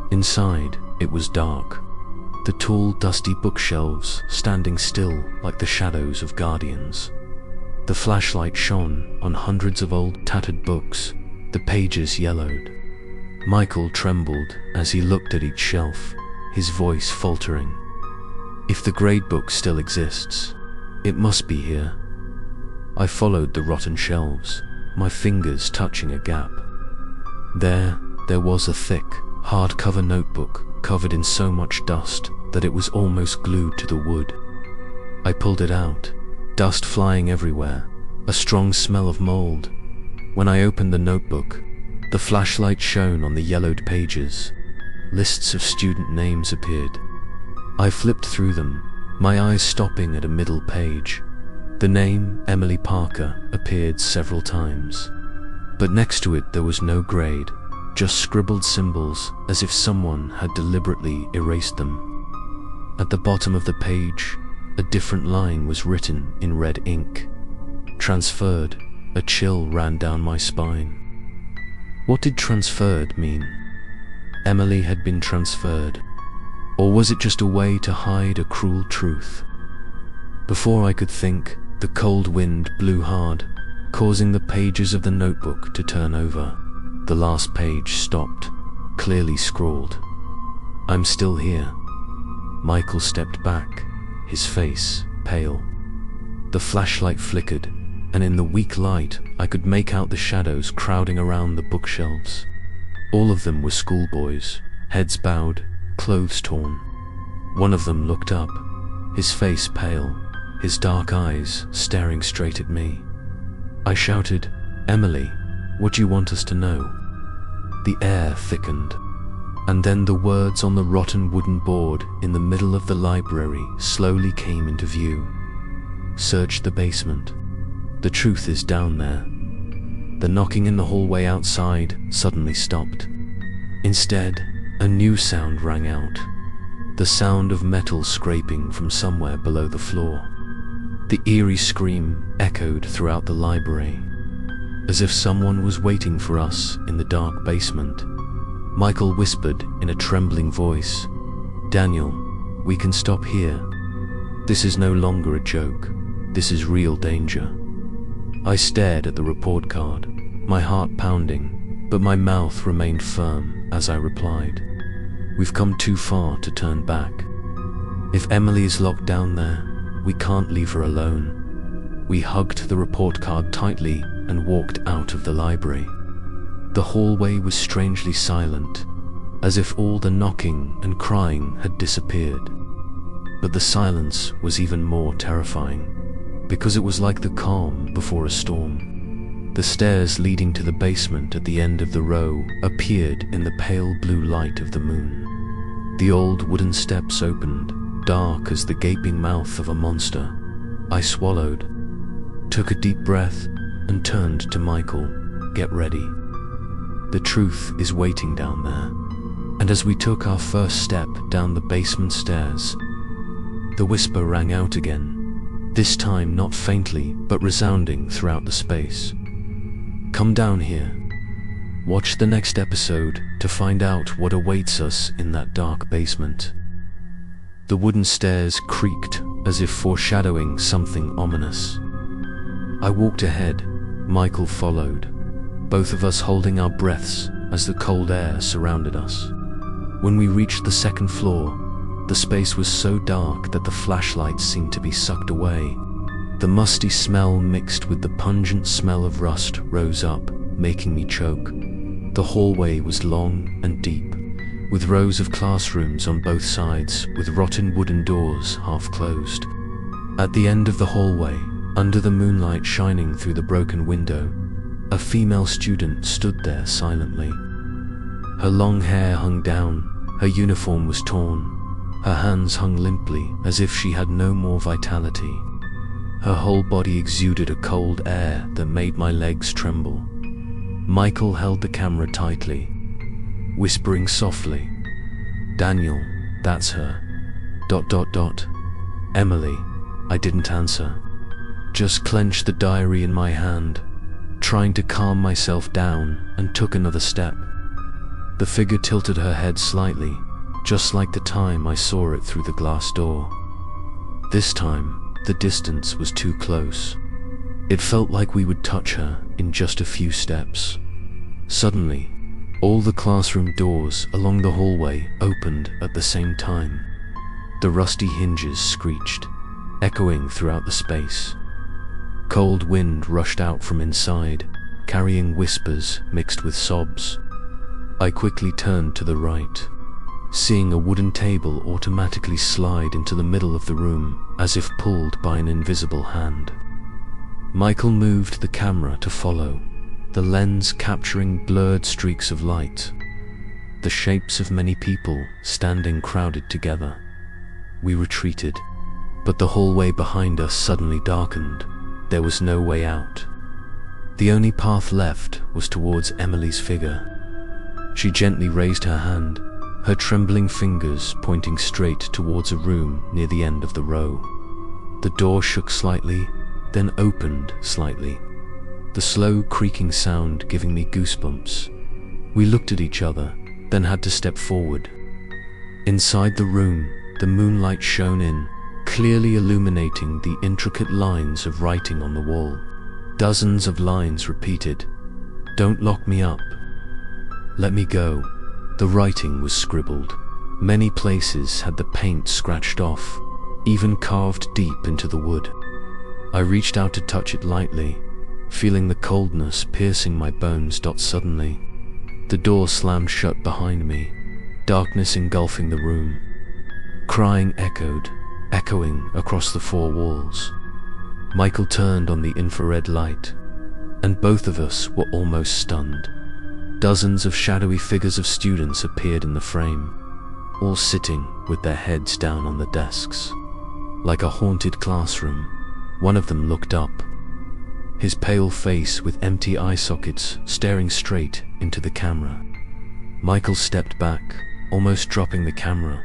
Inside, it was dark, the tall, dusty bookshelves standing still like the shadows of guardians. The flashlight shone on hundreds of old, tattered books, the pages yellowed. Michael trembled as he looked at each shelf, his voice faltering. "If the grade book still exists, it must be here." I followed the rotten shelves, my fingers touching a gap. There was a thick, hardcover notebook covered in so much dust that it was almost glued to the wood. I pulled it out, dust flying everywhere, a strong smell of mold. When I opened the notebook, the flashlight shone on the yellowed pages. Lists of student names appeared. I flipped through them, my eyes stopping at a middle page. The name Emily Parker appeared several times, but next to it there was no grade, just scribbled symbols as if someone had deliberately erased them. At the bottom of the page, a different line was written in red ink. "Transferred." A chill ran down my spine. What did transferred mean? Emily had been transferred, or was it just a way to hide a cruel truth? Before I could think, the cold wind blew hard, causing the pages of the notebook to turn over. The last page stopped, clearly scrawled, "I'm still here." Michael stepped back, his face pale. The flashlight flickered, and in the weak light I could make out the shadows crowding around the bookshelves. All of them were schoolboys, heads bowed, clothes torn. One of them looked up, his face pale, his dark eyes staring straight at me. I shouted, "Emily, what do you want us to know?" The air thickened, and then the words on the rotten wooden board in the middle of the library slowly came into view. "Search the basement. The truth is down there." The knocking in the hallway outside suddenly stopped. Instead, a new sound rang out, the sound of metal scraping from somewhere below the floor. The eerie scream echoed throughout the library, as if someone was waiting for us in the dark basement. Michael whispered in a trembling voice, "Daniel, we can stop here. This is no longer a joke. This is real danger." I stared at the report card, my heart pounding, but my mouth remained firm as I replied, "We've come too far to turn back. If Emily is locked down there, we can't leave her alone." We hugged the report card tightly and walked out of the library. The hallway was strangely silent, as if all the knocking and crying had disappeared. But the silence was even more terrifying, because it was like the calm before a storm. The stairs leading to the basement at the end of the row appeared in the pale blue light of the moon. The old wooden steps opened, dark as the gaping mouth of a monster. I swallowed, took a deep breath, and turned to Michael. "Get ready. The truth is waiting down there." And as we took our first step down the basement stairs, the whisper rang out again, this time not faintly but resounding throughout the space. "Come down here. Watch the next episode to find out what awaits us in that dark basement." The wooden stairs creaked as if foreshadowing something ominous. I walked ahead, Michael followed, both of us holding our breaths as the cold air surrounded us. When we reached the second floor, the space was so dark that the flashlights seemed to be sucked away. The musty smell mixed with the pungent smell of rust rose up, making me choke. The hallway was long and deep, with rows of classrooms on both sides with rotten wooden doors half closed. At the end of the hallway, under the moonlight shining through the broken window, a female student stood there silently. Her long hair hung down, her uniform was torn, her hands hung limply as if she had no more vitality. Her whole body exuded a cold air that made my legs tremble. Michael held the camera tightly, whispering softly, "Daniel, that's her. ... Emily." I didn't answer, just clenched the diary in my hand, trying to calm myself down, and took another step. The figure tilted her head slightly, just like the time I saw it through the glass door. This time, the distance was too close. It felt like we would touch her in just a few steps. Suddenly, all the classroom doors along the hallway opened at the same time. The rusty hinges screeched, echoing throughout the space. Cold wind rushed out from inside, carrying whispers mixed with sobs. I quickly turned to the right, seeing a wooden table automatically slide into the middle of the room as if pulled by an invisible hand. Michael moved the camera to follow, the lens capturing blurred streaks of light, the shapes of many people standing crowded together. We retreated, but the hallway behind us suddenly darkened. There was no way out. The only path left was towards Emily's figure. She gently raised her hand, her trembling fingers pointing straight towards a room near the end of the row. The door shook slightly, then opened slightly, the slow creaking sound giving me goosebumps. We looked at each other, then had to step forward. Inside the room, the moonlight shone in, clearly illuminating the intricate lines of writing on the wall. Dozens of lines repeated, "Don't lock me up. Let me go." The writing was scribbled. Many places had the paint scratched off, even carved deep into the wood. I reached out to touch it lightly, feeling the coldness piercing my bones. Suddenly, the door slammed shut behind me, darkness engulfing the room. Crying echoing across the four walls. Michael turned on the infrared light, and both of us were almost stunned. Dozens of shadowy figures of students appeared in the frame, all sitting with their heads down on the desks. Like a haunted classroom, one of them looked up, his pale face with empty eye sockets staring straight into the camera. Michael stepped back, almost dropping the camera.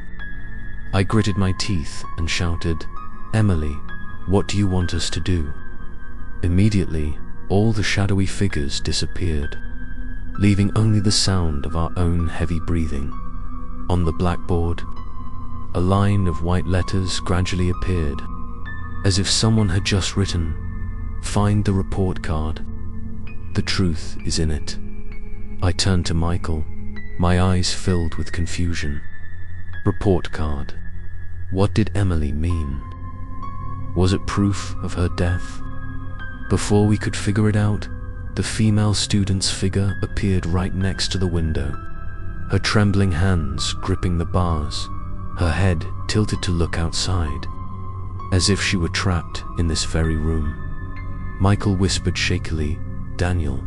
I gritted my teeth and shouted, "Emily, What do you want us to do?" Immediately, all the shadowy figures disappeared, leaving only the sound of our own heavy breathing. On the blackboard, a line of white letters gradually appeared, as if someone had just written, "Find the report card. The truth is in it." I turned to Michael, my eyes filled with confusion. Report card. What did Emily mean? Was it proof of her death? Before we could figure it out, the female student's figure appeared right next to the window, her trembling hands gripping the bars, her head tilted to look outside, as if she were trapped in this very room. Michael whispered shakily, "Daniel,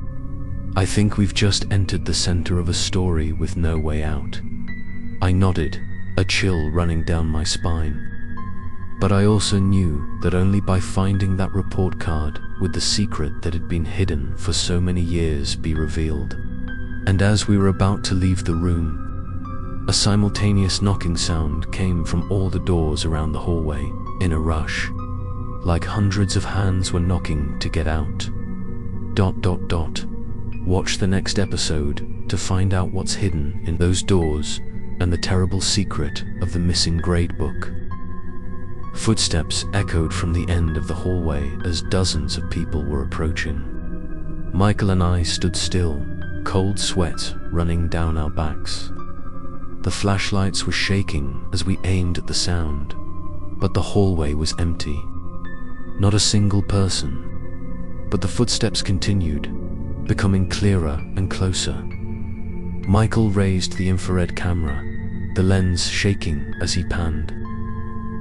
I think we've just entered the center of a story with no way out." I nodded, a chill running down my spine. But I also knew that only by finding that report card would the secret that had been hidden for so many years be revealed. And as we were about to leave the room, a simultaneous knocking sound came from all the doors around the hallway, in a rush, like hundreds of hands were knocking to get out. ... Watch the next episode to find out what's hidden in those doors and the terrible secret of the missing gradebook. Footsteps echoed from the end of the hallway as dozens of people were approaching. Michael and I stood still, cold sweat running down our backs. The flashlights were shaking as we aimed at the sound, but the hallway was empty. Not a single person. But the footsteps continued, becoming clearer and closer. Michael raised the infrared camera, the lens shaking as he panned.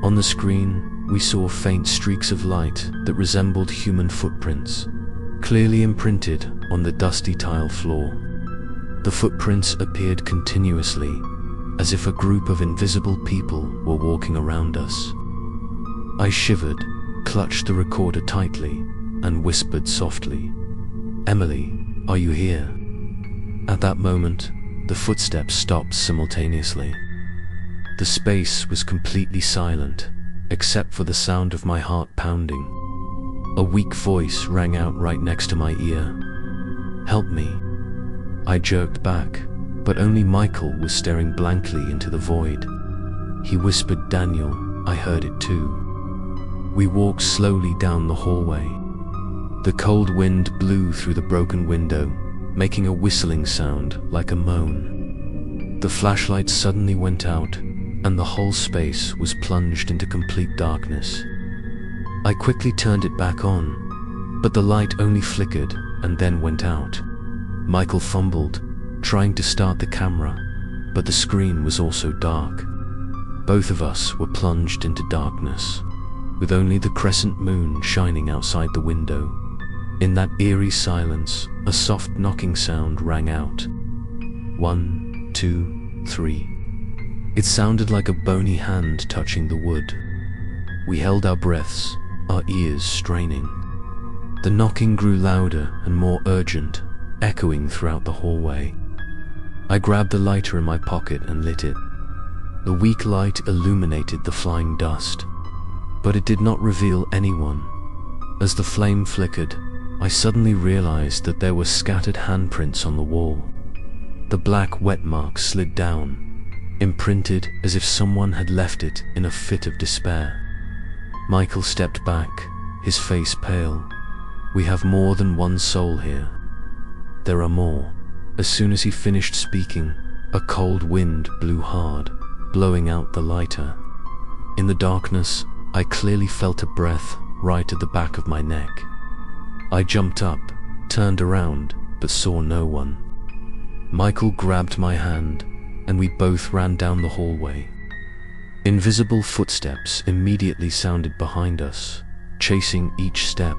On the screen, we saw faint streaks of light that resembled human footprints, clearly imprinted on the dusty tile floor. The footprints appeared continuously, as if a group of invisible people were walking around us. I shivered, clutched the recorder tightly, and whispered softly, "Emily, are you here?" At that moment, the footsteps stopped simultaneously. The space was completely silent, except for the sound of my heart pounding. A weak voice rang out right next to my ear. "Help me." I jerked back, but only Michael was staring blankly into the void. He whispered, "Daniel, I heard it too." We walked slowly down the hallway. The cold wind blew through the broken window, making a whistling sound like a moan. The flashlight suddenly went out, and the whole space was plunged into complete darkness. I quickly turned it back on, but the light only flickered and then went out. Michael fumbled, trying to start the camera, but the screen was also dark. Both of us were plunged into darkness, with only the crescent moon shining outside the window. In that eerie silence, a soft knocking sound rang out. 1, 2, 3. It sounded like a bony hand touching the wood. We held our breaths, our ears straining. The knocking grew louder and more urgent, echoing throughout the hallway. I grabbed the lighter in my pocket and lit it. The weak light illuminated the flying dust, but it did not reveal anyone. As the flame flickered, I suddenly realized that there were scattered handprints on the wall. The black wet mark slid down, imprinted as if someone had left it in a fit of despair. Michael stepped back, his face pale. "We have more than one soul here. There are more." As soon as he finished speaking, a cold wind blew hard, blowing out the lighter. In the darkness, I clearly felt a breath right at the back of my neck. I jumped up, turned around, but saw no one. Michael grabbed my hand, and we both ran down the hallway. Invisible footsteps immediately sounded behind us, chasing each step.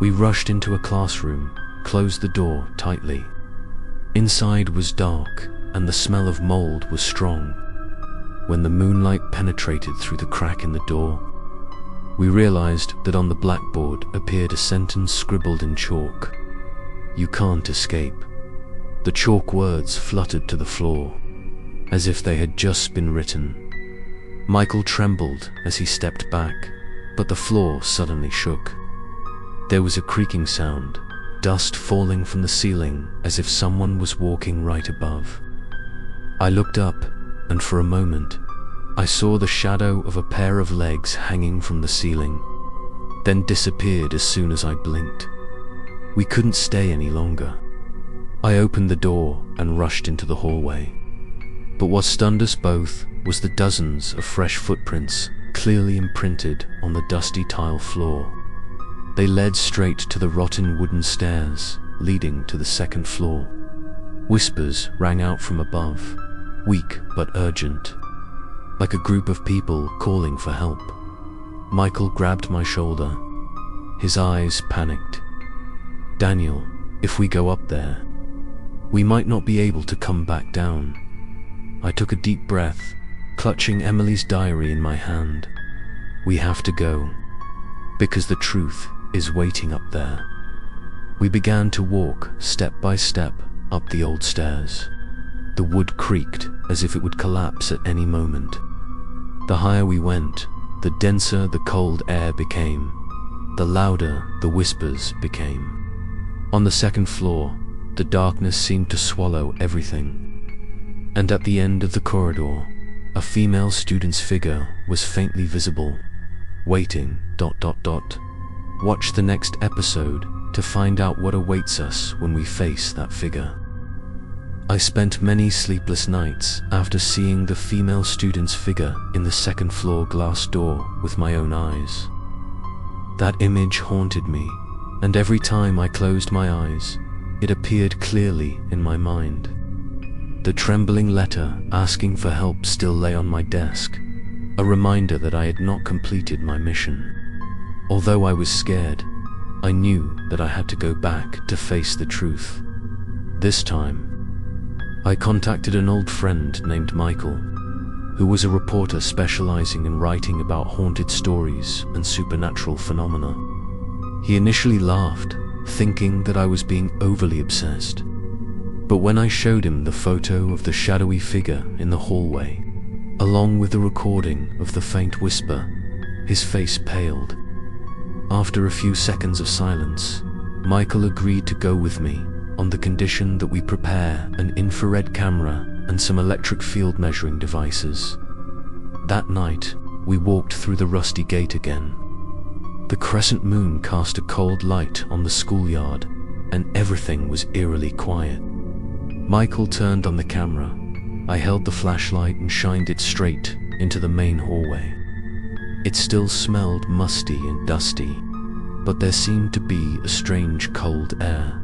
We rushed into a classroom, closed the door tightly. Inside was dark, and the smell of mold was strong. When the moonlight penetrated through the crack in the door, we realized that on the blackboard appeared a sentence scribbled in chalk. "You can't escape." The chalk words fluttered to the floor, as if they had just been written. Michael trembled as he stepped back, but the floor suddenly shook. There was a creaking sound, dust falling from the ceiling as if someone was walking right above. I looked up, and for a moment, I saw the shadow of a pair of legs hanging from the ceiling, then disappeared as soon as I blinked. We couldn't stay any longer. I opened the door and rushed into the hallway. But what stunned us both was the dozens of fresh footprints clearly imprinted on the dusty tile floor. They led straight to the rotten wooden stairs leading to the second floor. Whispers rang out from above, weak but urgent, like a group of people calling for help. Michael grabbed my shoulder, his eyes panicked. "Daniel, if we go up there, we might not be able to come back down." I took a deep breath, clutching Emily's diary in my hand. "We have to go, because the truth is waiting up there." We began to walk step by step up the old stairs. The wood creaked as if it would collapse at any moment. The higher we went, the denser the cold air became, the louder the whispers became. On the second floor, the darkness seemed to swallow everything. And at the end of the corridor, a female student's figure was faintly visible, waiting. Watch the next episode to find out what awaits us when we face that figure. I spent many sleepless nights after seeing the female student's figure in the second floor glass door with my own eyes. That image haunted me, and every time I closed my eyes, it appeared clearly in my mind. The trembling letter asking for help still lay on my desk, a reminder that I had not completed my mission. Although I was scared, I knew that I had to go back to face the truth. This time, I contacted an old friend named Michael, who was a reporter specializing in writing about haunted stories and supernatural phenomena. He initially laughed, thinking that I was being overly obsessed. But when I showed him the photo of the shadowy figure in the hallway, along with the recording of the faint whisper, his face paled. After a few seconds of silence, Michael agreed to go with me on the condition that we prepare an infrared camera and some electric field measuring devices. That night, we walked through the rusty gate again. The crescent moon cast a cold light on the schoolyard, and everything was eerily quiet. Michael turned on the camera. I held the flashlight and shined it straight into the main hallway. It still smelled musty and dusty, but there seemed to be a strange cold air.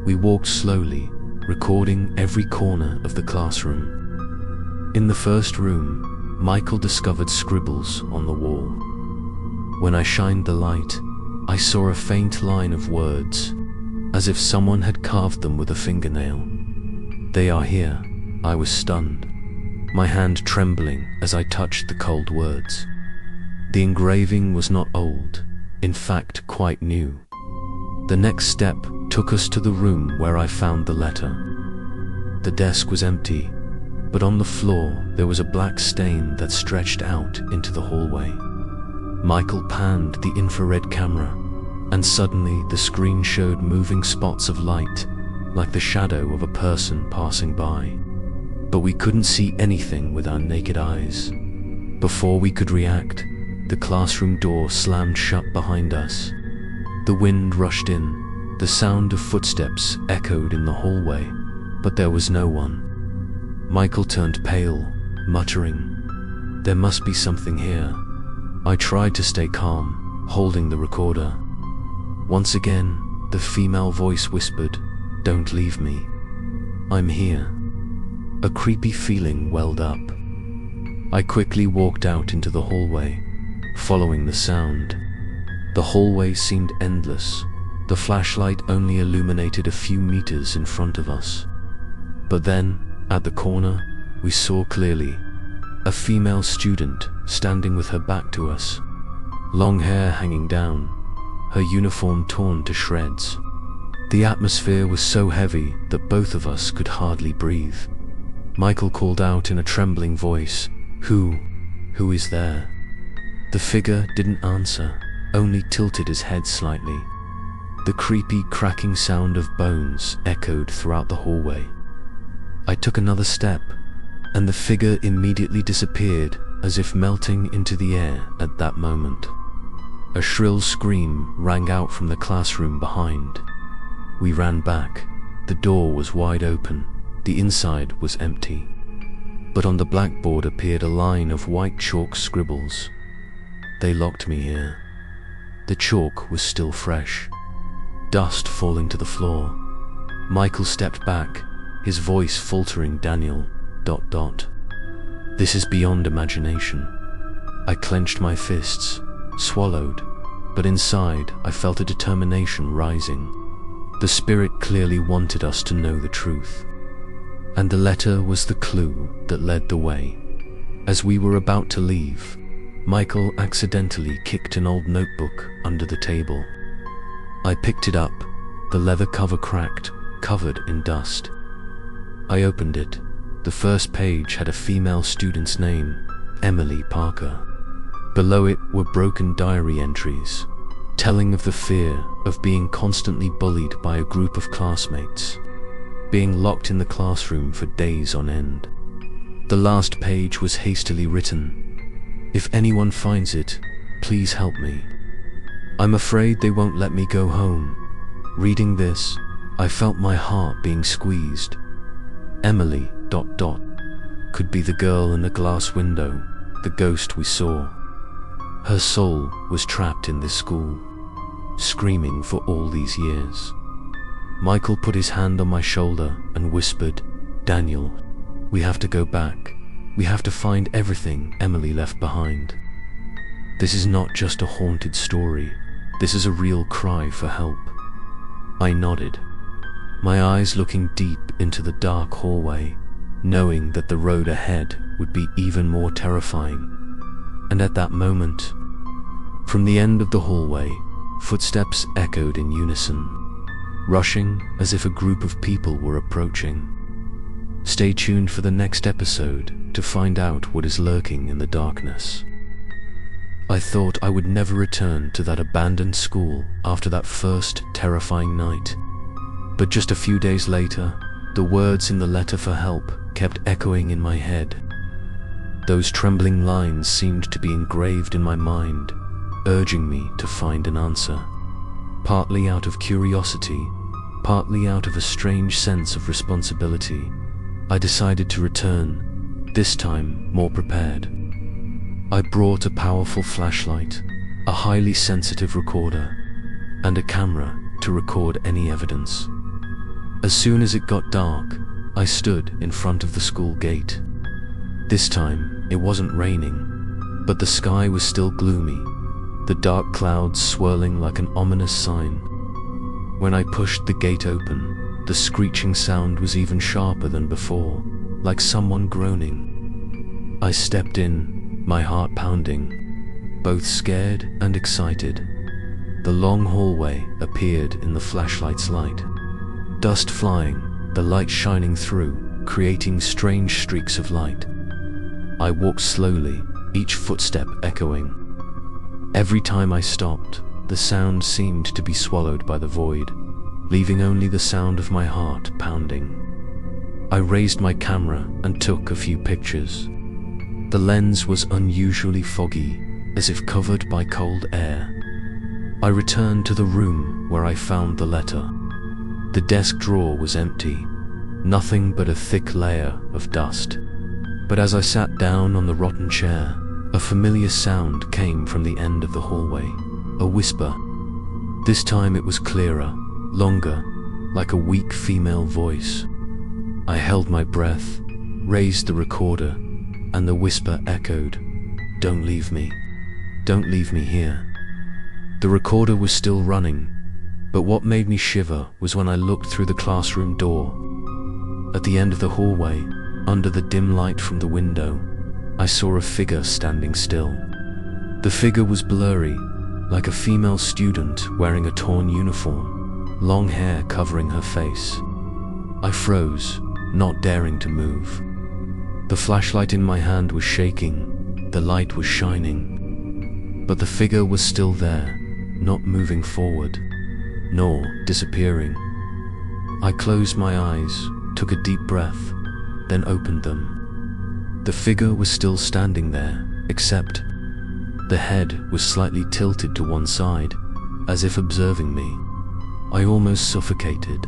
We walked slowly, recording every corner of the classroom. In the first room, Michael discovered scribbles on the wall. When I shined the light, I saw a faint line of words, as if someone had carved them with a fingernail. "They are here." I was stunned, my hand trembling as I touched the cold words. The engraving was not old, in fact quite new. The next step took us to the room where I found the letter. The desk was empty, but on the floor there was a black stain that stretched out into the hallway. Michael panned the infrared camera, and suddenly the screen showed moving spots of light, like the shadow of a person passing by. But we couldn't see anything with our naked eyes. Before we could react, the classroom door slammed shut behind us. The wind rushed in, the sound of footsteps echoed in the hallway, but there was no one. Michael turned pale, muttering, "There must be something here." I tried to stay calm, holding the recorder. Once again, the female voice whispered, "Don't leave me. I'm here." A creepy feeling welled up. I quickly walked out into the hallway, following the sound. The hallway seemed endless. The flashlight only illuminated a few meters in front of us. But then, at the corner, we saw clearly a female student standing with her back to us, long hair hanging down, her uniform torn to shreds. The atmosphere was so heavy that both of us could hardly breathe. Michael called out in a trembling voice, Who is there?" The figure didn't answer, only tilted his head slightly. The creepy cracking sound of bones echoed throughout the hallway. I took another step, and the figure immediately disappeared, as if melting into the air at that moment. A shrill scream rang out from the classroom behind. We ran back. The door was wide open. The inside was empty. But on the blackboard appeared a line of white chalk scribbles. They locked me here. The chalk was still fresh. Dust falling to the floor. Michael stepped back, his voice faltering. Daniel, ... This is beyond imagination. I clenched my fists, swallowed, but inside I felt a determination rising. The spirit clearly wanted us to know the truth. And the letter was the clue that led the way. As we were about to leave, Michael accidentally kicked an old notebook under the table. I picked it up, the leather cover cracked, covered in dust. I opened it. The first page had a female student's name, Emily Parker. Below it were broken diary entries, telling of the fear of being constantly bullied by a group of classmates, being locked in the classroom for days on end. The last page was hastily written. If anyone finds it, please help me. I'm afraid they won't let me go home. Reading this, I felt my heart being squeezed. Emily ... could be the girl in the glass window, the ghost we saw. Her soul was trapped in this school, screaming for all these years. Michael put his hand on my shoulder and whispered, "Daniel, we have to go back. We have to find everything Emily left behind. This is not just a haunted story. This is a real cry for help." I nodded, my eyes looking deep into the dark hallway, knowing that the road ahead would be even more terrifying. And at that moment, from the end of the hallway, footsteps echoed in unison, rushing as if a group of people were approaching. Stay tuned for the next episode to find out what is lurking in the darkness. I thought I would never return to that abandoned school after that first terrifying night. But just a few days later, the words in the letter for help kept echoing in my head. Those trembling lines seemed to be engraved in my mind, urging me to find an answer. Partly out of curiosity, partly out of a strange sense of responsibility, I decided to return, this time more prepared. I brought a powerful flashlight, a highly sensitive recorder, and a camera to record any evidence. As soon as it got dark, I stood in front of the school gate. This time, it wasn't raining, but the sky was still gloomy, the dark clouds swirling like an ominous sign. When I pushed the gate open, the screeching sound was even sharper than before, like someone groaning. I stepped in, my heart pounding, both scared and excited. The long hallway appeared in the flashlight's light. Dust flying, the light shining through, creating strange streaks of light. I walked slowly, each footstep echoing. Every time I stopped, the sound seemed to be swallowed by the void, leaving only the sound of my heart pounding. I raised my camera and took a few pictures. The lens was unusually foggy, as if covered by cold air. I returned to the room where I found the letter. The desk drawer was empty, nothing but a thick layer of dust. But as I sat down on the rotten chair, a familiar sound came from the end of the hallway, a whisper. This time it was clearer, longer, like a weak female voice. I held my breath, raised the recorder, and the whisper echoed, "Don't leave me. Don't leave me here." The recorder was still running, but what made me shiver was when I looked through the classroom door. At the end of the hallway, under the dim light from the window, I saw a figure standing still. The figure was blurry, like a female student wearing a torn uniform, long hair covering her face. I froze, not daring to move. The flashlight in my hand was shaking, the light was shining. but the figure was still there, not moving forward, nor disappearing. I closed my eyes, took a deep breath, then opened them. The figure was still standing there, except the head was slightly tilted to one side, as if observing me. I almost suffocated.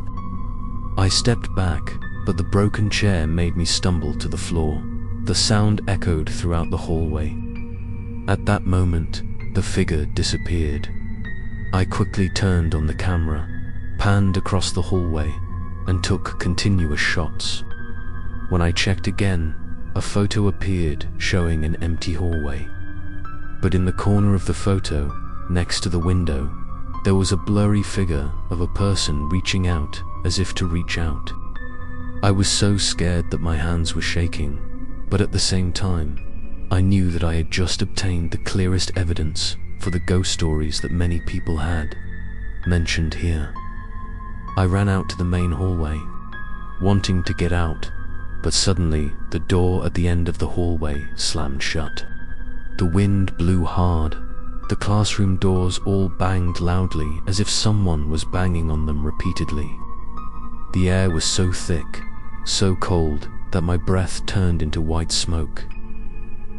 I stepped back, but the broken chair made me stumble to the floor. The sound echoed throughout the hallway. At that moment, the figure disappeared. I quickly turned on the camera, panned across the hallway, and took continuous shots. When I checked again, a photo appeared showing an empty hallway. But in the corner of the photo, next to the window, there was a blurry figure of a person reaching out as if to reach out. I was so scared that my hands were shaking, but at the same time, I knew that I had just obtained the clearest evidence for the ghost stories that many people had mentioned here. I ran out to the main hallway, wanting to get out, but suddenly the door at the end of the hallway slammed shut. The wind blew hard. The classroom doors all banged loudly as if someone was banging on them repeatedly. The air was so thick, so cold, that my breath turned into white smoke.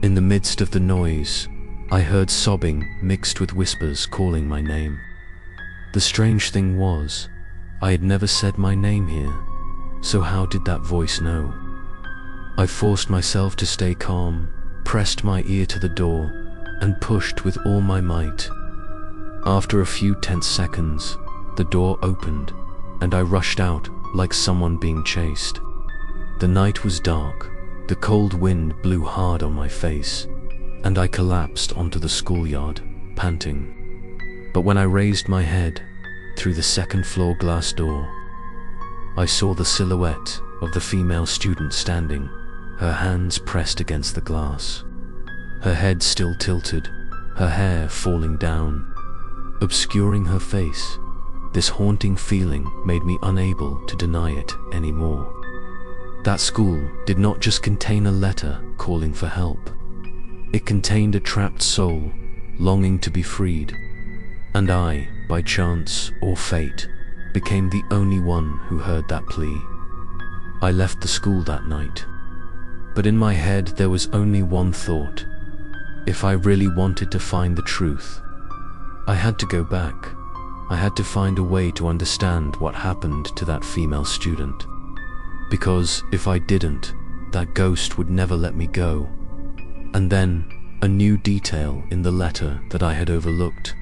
In the midst of the noise, I heard sobbing mixed with whispers calling my name. The strange thing was, I had never said my name here, so how did that voice know? I forced myself to stay calm, pressed my ear to the door, and pushed with all my might. After a few tense seconds, the door opened, and I rushed out like someone being chased. The night was dark, the cold wind blew hard on my face, and I collapsed onto the schoolyard, panting. But when I raised my head, through the second-floor glass door, I saw the silhouette of the female student standing, her hands pressed against the glass. Her head still tilted, her hair falling down, obscuring her face. This haunting feeling made me unable to deny it anymore. That school did not just contain a letter calling for help. It contained a trapped soul, longing to be freed. And I, by chance or fate, became the only one who heard that plea. I left the school that night. But in my head there was only one thought. If I really wanted to find the truth, I had to go back. I had to find a way to understand what happened to that female student. Because if I didn't, that ghost would never let me go. And then, a new detail in the letter that I had overlooked, ...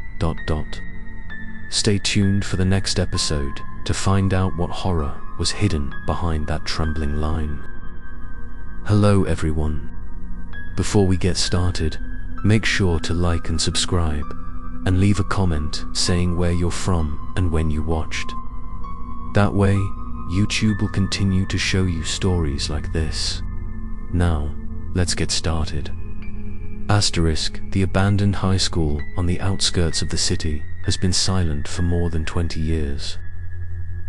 Stay tuned for the next episode to find out what horror was hidden behind that trembling line. Hello everyone. Before we get started, make sure to like and subscribe, and leave a comment saying where you're from and when you watched. That way, YouTube will continue to show you stories like this. Now, let's get started. Asterisk, the abandoned high school on the outskirts of the city has been silent for more than 20 years.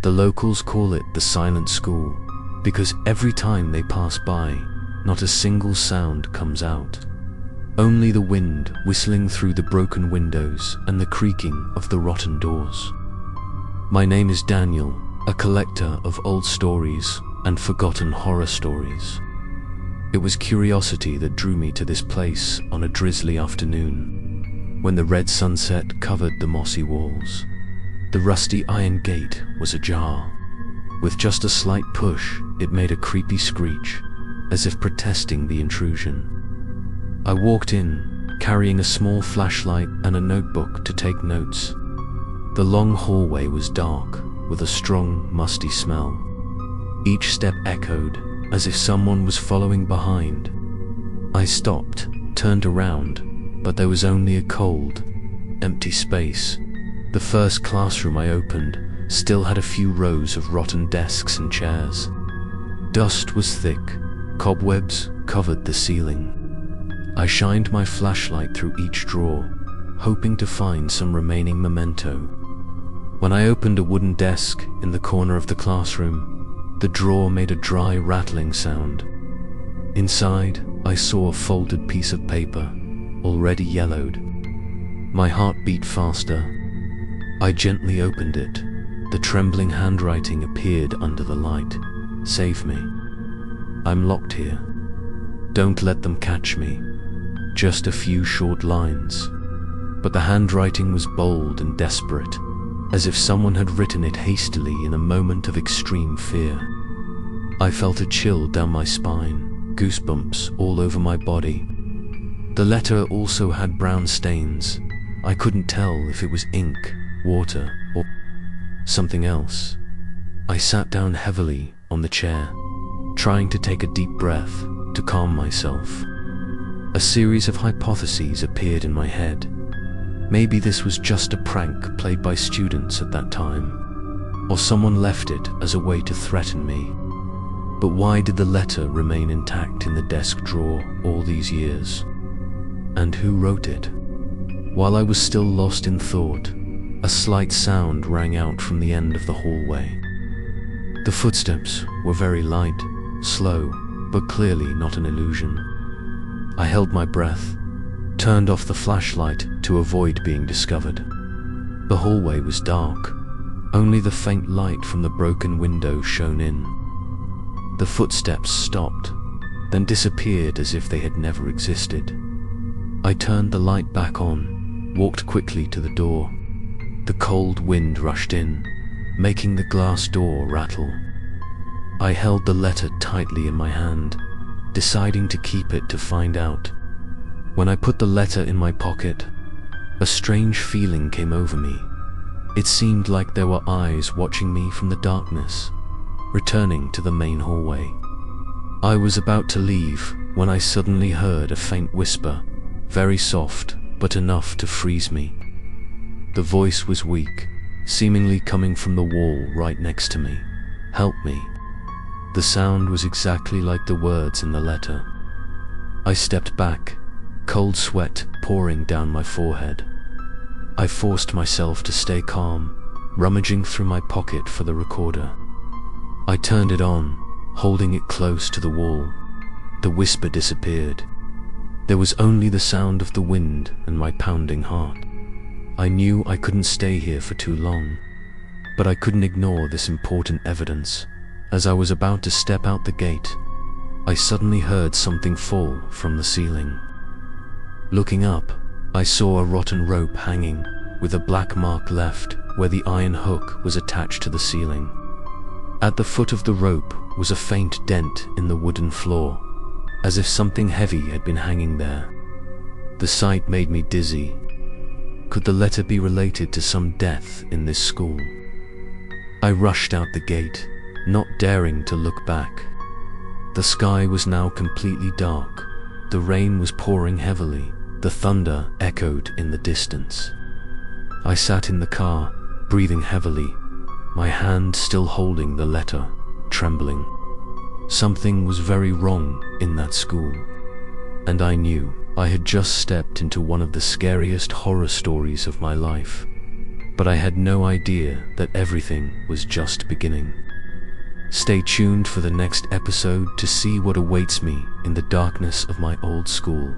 The locals call it the Silent School because every time they pass by, not a single sound comes out. Only the wind whistling through the broken windows and the creaking of the rotten doors. My name is Daniel, a collector of old stories and forgotten horror stories. It was curiosity that drew me to this place on a drizzly afternoon, when the red sunset covered the mossy walls. The rusty iron gate was ajar. With just a slight push, it made a creepy screech, as if protesting the intrusion. I walked in, carrying a small flashlight and a notebook to take notes. The long hallway was dark, with a strong, musty smell. Each step echoed, as if someone was following behind. I stopped, turned around, but there was only a cold, empty space. The first classroom I opened still had a few rows of rotten desks and chairs. Dust was thick, cobwebs covered the ceiling. I shined my flashlight through each drawer, hoping to find some remaining memento. When I opened a wooden desk in the corner of the classroom, the drawer made a dry rattling sound. Inside, I saw a folded piece of paper, already yellowed. My heart beat faster. I gently opened it. The trembling handwriting appeared under the light. "Save me. I'm locked here. Don't let them catch me." Just a few short lines. But the handwriting was bold and desperate, as if someone had written it hastily in a moment of extreme fear. I felt a chill down my spine, goosebumps all over my body. The letter also had brown stains. I couldn't tell if it was ink, water, or something else. I sat down heavily on the chair, trying to take a deep breath to calm myself. A series of hypotheses appeared in my head. Maybe this was just a prank played by students at that time, or someone left it as a way to threaten me. But why did the letter remain intact in the desk drawer all these years? And who wrote it? While I was still lost in thought, a slight sound rang out from the end of the hallway. The footsteps were very light, slow, but clearly not an illusion. I held my breath, turned off the flashlight to avoid being discovered. The hallway was dark. Only the faint light from the broken window shone in. The footsteps stopped, then disappeared as if they had never existed. I turned the light back on, walked quickly to the door. The cold wind rushed in, making the glass door rattle. I held the letter tightly in my hand, deciding to keep it to find out. When I put the letter in my pocket, a strange feeling came over me. It seemed like there were eyes watching me from the darkness, returning to the main hallway. I was about to leave when I suddenly heard a faint whisper, very soft, but enough to freeze me. The voice was weak, seemingly coming from the wall right next to me. "Help me." The sound was exactly like the words in the letter. I stepped back, cold sweat pouring down my forehead. I forced myself to stay calm, rummaging through my pocket for the recorder. I turned it on, holding it close to the wall. The whisper disappeared. There was only the sound of the wind and my pounding heart. I knew I couldn't stay here for too long, but I couldn't ignore this important evidence. As I was about to step out the gate, I suddenly heard something fall from the ceiling. Looking up, I saw a rotten rope hanging, with a black mark left where the iron hook was attached to the ceiling. At the foot of the rope was a faint dent in the wooden floor, as if something heavy had been hanging there. The sight made me dizzy. Could the letter be related to some death in this school? I rushed out the gate, not daring to look back. The sky was now completely dark. The rain was pouring heavily. The thunder echoed in the distance. I sat in the car, breathing heavily, my hand still holding the letter, trembling. Something was very wrong in that school, and I knew I had just stepped into one of the scariest horror stories of my life. But I had no idea that everything was just beginning. Stay tuned for the next episode to see what awaits me in the darkness of my old school.